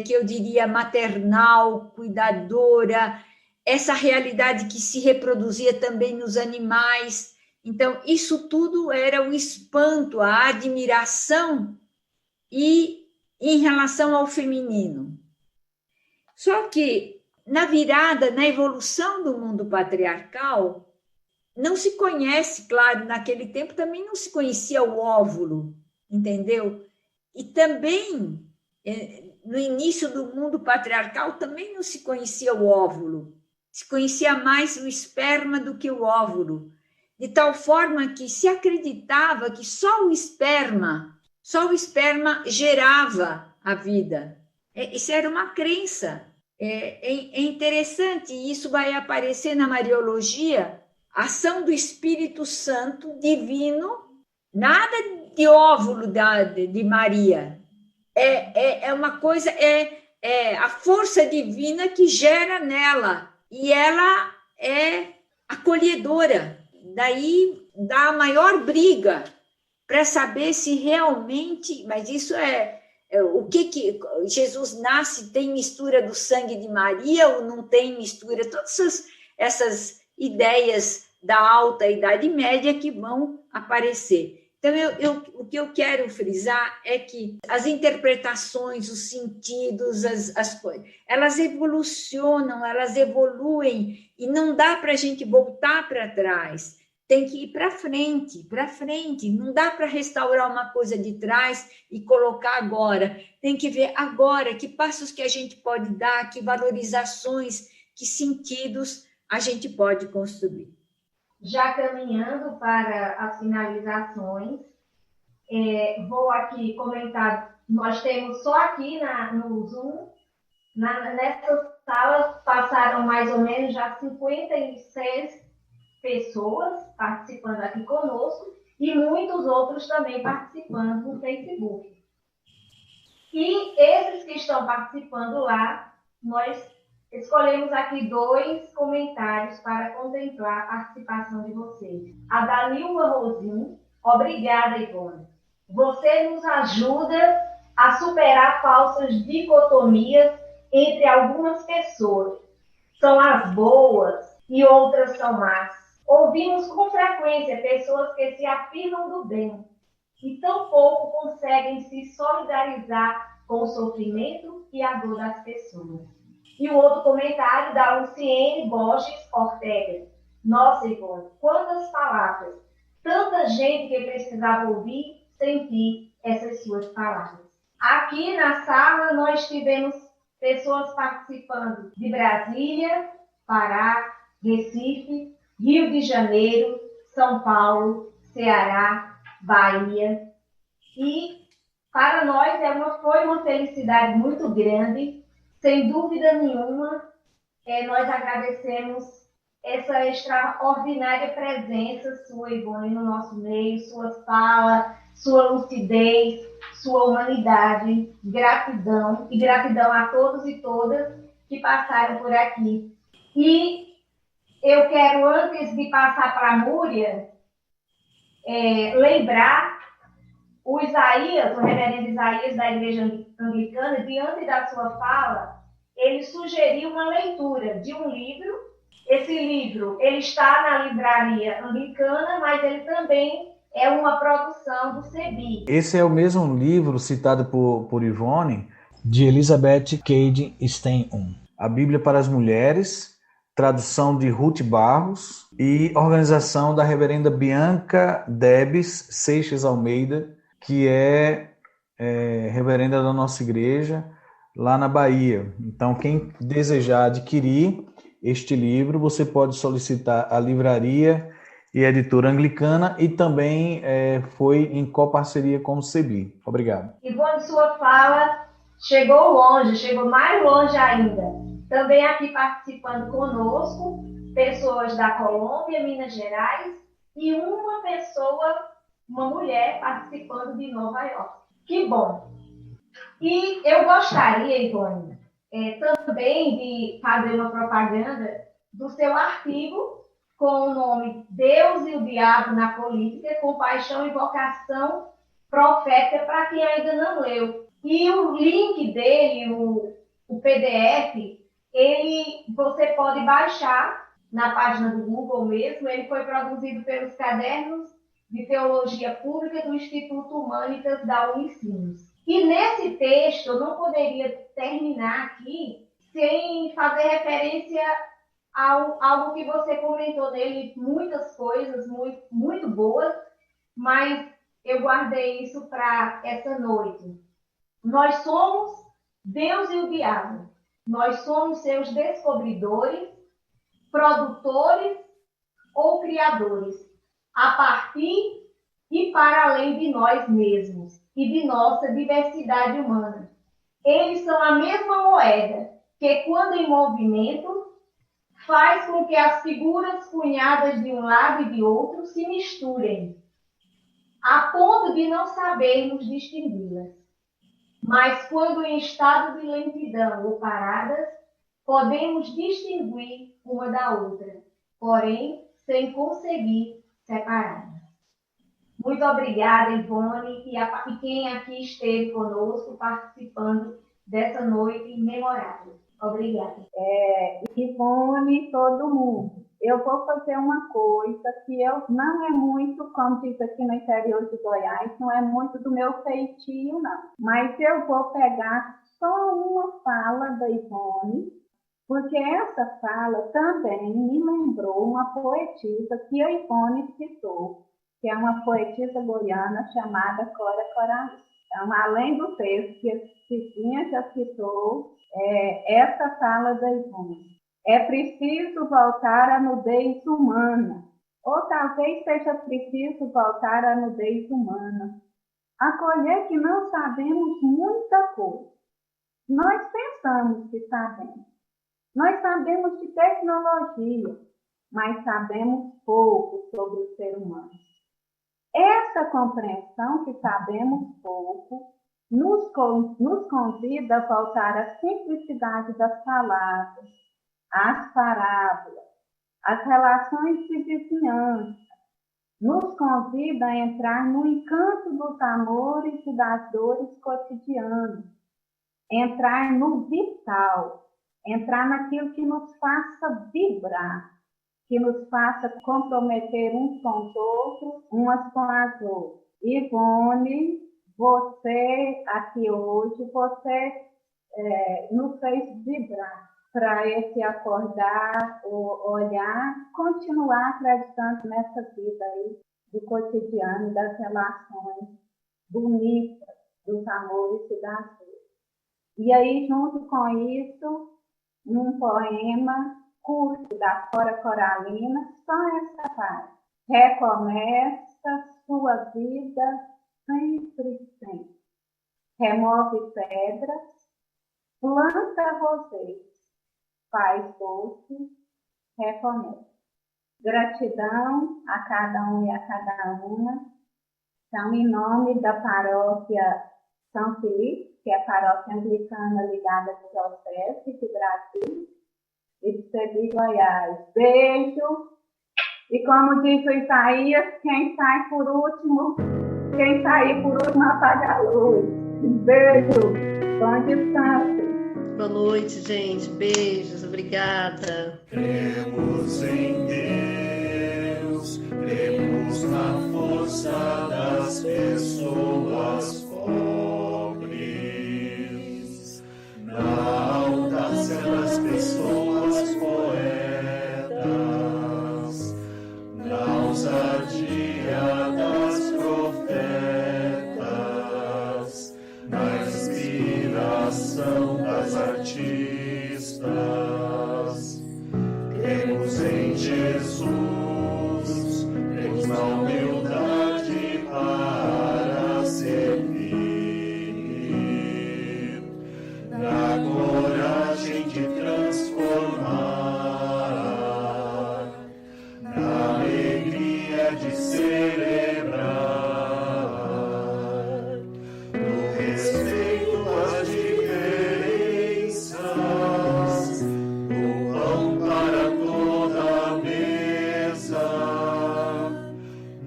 que eu diria maternal, cuidadora, essa realidade que se reproduzia também nos animais. Então, isso tudo era o espanto, a admiração e em relação ao feminino. Só que, na evolução do mundo patriarcal, não se conhece, claro, naquele tempo também não se conhecia o óvulo, entendeu? E também, no início do mundo patriarcal, também não se conhecia o óvulo, se conhecia mais o esperma do que o óvulo, de tal forma que se acreditava que só o esperma gerava a vida. Isso era uma crença. É interessante, e isso vai aparecer na Mariologia, a ação do Espírito Santo divino, nada de óvulo de Maria. É uma coisa, a força divina que gera nela, e ela é acolhedora. Daí dá a maior briga para saber se realmente, mas isso o que Jesus nasce, tem mistura do sangue de Maria ou não tem mistura, todas essas ideias da Alta Idade Média que vão aparecer. Então, o que eu quero frisar é que as interpretações, os sentidos, as coisas, elas evolucionam, elas evoluem, e não dá para a gente voltar para trás. Tem que ir para frente, não dá para restaurar uma coisa de trás e colocar agora, tem que ver agora que passos que a gente pode dar, que valorizações, que sentidos a gente pode construir. Já caminhando para as finalizações, vou aqui comentar, nós temos só aqui no Zoom, nessas salas passaram mais ou menos já 56 pessoas participando aqui conosco e muitos outros também participando no Facebook. E esses que estão participando lá, nós Escolhemos aqui 2 comentários para contemplar a participação de vocês. A da Nilma Rosim. Obrigada, Ivone. Você nos ajuda a superar falsas dicotomias entre algumas pessoas. São as boas e outras são más. Ouvimos com frequência pessoas que se afirmam do bem e tão pouco conseguem se solidarizar com o sofrimento e a dor das pessoas. E o outro comentário da Luciene Borges Ortega. Nossa, Ivone, quantas palavras! Tanta gente que precisava ouvir, sentir essas suas palavras. Aqui na sala nós tivemos pessoas participando de Brasília, Pará, Recife, Rio de Janeiro, São Paulo, Ceará, Bahia. E para nós foi uma felicidade muito grande. Sem dúvida nenhuma, nós agradecemos essa extraordinária presença sua, Ivone, no nosso meio, suas falas, sua lucidez, sua humanidade, gratidão, e gratidão a todos e todas que passaram por aqui. E eu quero, antes de passar para a Múria, lembrar o Isaías, o reverendo Isaías da Igreja Anglicana, diante da sua fala, ele sugeriu uma leitura de um livro. Esse livro, ele está na livraria anglicana, mas ele também é uma produção do CEBI. Esse é o mesmo livro citado por Ivone, de Elizabeth Cady Stanton. A Bíblia para as Mulheres, tradução de Ruth Barros e organização da reverenda Bianca Debs Seixas Almeida, que é reverenda da nossa igreja lá na Bahia. Então, quem desejar adquirir este livro, você pode solicitar a livraria e editora anglicana e também foi em coparceria com o CEBI. Obrigado. Ivone, sua fala chegou longe, chegou mais longe ainda. Também aqui participando conosco, pessoas da Colômbia, Minas Gerais, e uma pessoa, uma mulher, participando de Nova York. Que bom! E eu gostaria, Ivone, também de fazer uma propaganda do seu artigo com o nome Deus e o Diabo na Política, Compaixão e Vocação Profética, para quem ainda não leu. E o link dele, o PDF, você pode baixar na página do Google mesmo. Ele foi produzido pelos Cadernos de Teologia Pública do Instituto Humanitas da Unicinos. E nesse texto, eu não poderia terminar aqui sem fazer referência a algo que você comentou nele, muitas coisas muito, muito boas, mas eu guardei isso para essa noite. Nós somos Deus e o diabo. Nós somos seus descobridores, produtores ou criadores, a partir e para além de nós mesmos e de nossa diversidade humana. Eles são a mesma moeda que, quando em movimento, faz com que as figuras cunhadas de um lado e de outro se misturem, a ponto de não sabermos distingui-las. Mas quando em estado de lentidão ou paradas, podemos distinguir uma da outra, porém sem conseguir separá-las. Muito obrigada, Ivone, e quem aqui esteve conosco participando dessa noite memorável. Obrigada. Ivone, todo mundo. Eu vou fazer uma coisa que não é muito, como diz aqui no interior de Goiás, não é muito do meu feitio, não. Mas eu vou pegar só uma fala da Ivone, porque essa fala também me lembrou uma poetisa que a Ivone citou, que é uma poetisa goiana chamada Cora Coralina. Então, além do texto que a Cicinha já citou, essa fala da Ivone. É preciso voltar à nudez humana, ou talvez seja preciso voltar à nudez humana. Acolher que não sabemos muita coisa. Nós pensamos que sabemos. Nós sabemos de tecnologia, mas sabemos pouco sobre o ser humano. Essa compreensão que sabemos pouco nos convida a voltar à simplicidade das palavras, às parábolas, às relações de vizinhança. Nos convida a entrar no encanto dos amores e das dores cotidianas, entrar no vital, entrar naquilo que nos faça vibrar, que nos faça comprometer uns com os outros, umas com as outras. Ivone, você aqui hoje, você nos fez vibrar para esse acordar, olhar, continuar acreditando nessa vida aí do cotidiano, das relações bonitas, dos amores e das dores. E aí, junto com isso, um poema curto da Cora Coralina, só essa parte. Recomeça sua vida sempre, sempre. Remove pedras, planta roseiros, faz doce, recomeça. Gratidão a cada um e a cada uma. Então, em nome da paróquia São Felipe, que é a paróquia anglicana ligada à Diocese de Brasília e de Sebi, Goiás. Beijo! E como diz o Isaías, quem sair por último apaga a luz. Beijo! Bom descanso! Boa noite, gente. Beijos, obrigada. Cremos em Deus, cremos na força das pessoas pobres, na audácia das pessoas poetas, na ousadia das profetas, na inspiração das artistas. Cremos em Jesus, cremos na humildade para servir, na coragem de transformar, na alegria de celebrar, no respeito às diferenças, no pão para toda a mesa,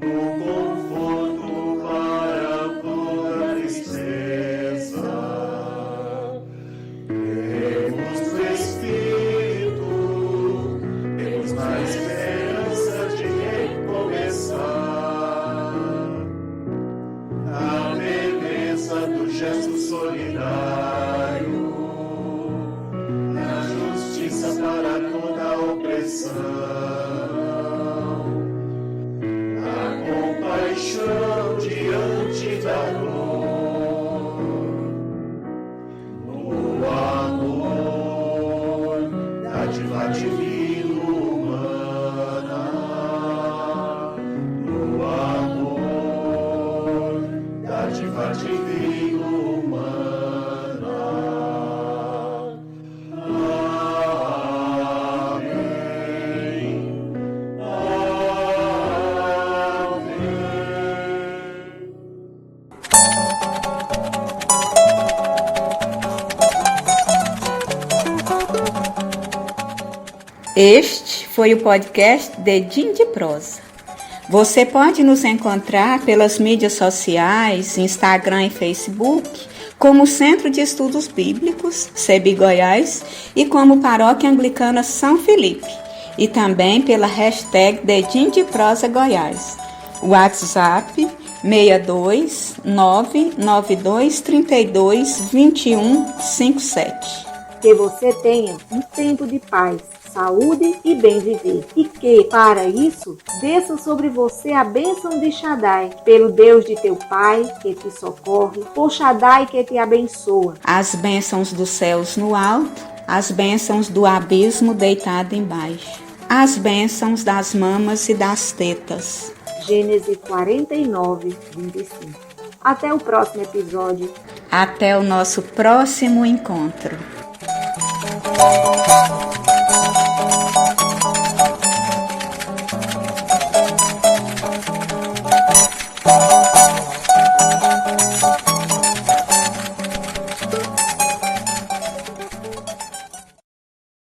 no conforto para toda tristeza. Cremos no Espírito, cremos na esperança de recomeçar, na beleza do gesto solidário, na justiça para toda a opressão, na compaixão diante da dor, no amor, dádiva divina humana, no amor, dádiva divina humana. Amém. Este foi o podcast Dedinho de Prosa. Você pode nos encontrar pelas mídias sociais, Instagram e Facebook, como Centro de Estudos Bíblicos, Sebi Goiás, e como Paróquia Anglicana São Felipe, e também pela hashtag Dedinho de Prosa Goiás. O WhatsApp 62992322157. Que você tenha um tempo de paz, saúde e bem viver. E que, para isso, desça sobre você a bênção de Shaddai, pelo Deus de teu Pai, que te socorre, por Shaddai que te abençoa. As bênçãos dos céus no alto, as bênçãos do abismo deitado embaixo, as bênçãos das mamas e das tetas. Gênesis 49, 25. Até o próximo episódio. Até o nosso próximo encontro.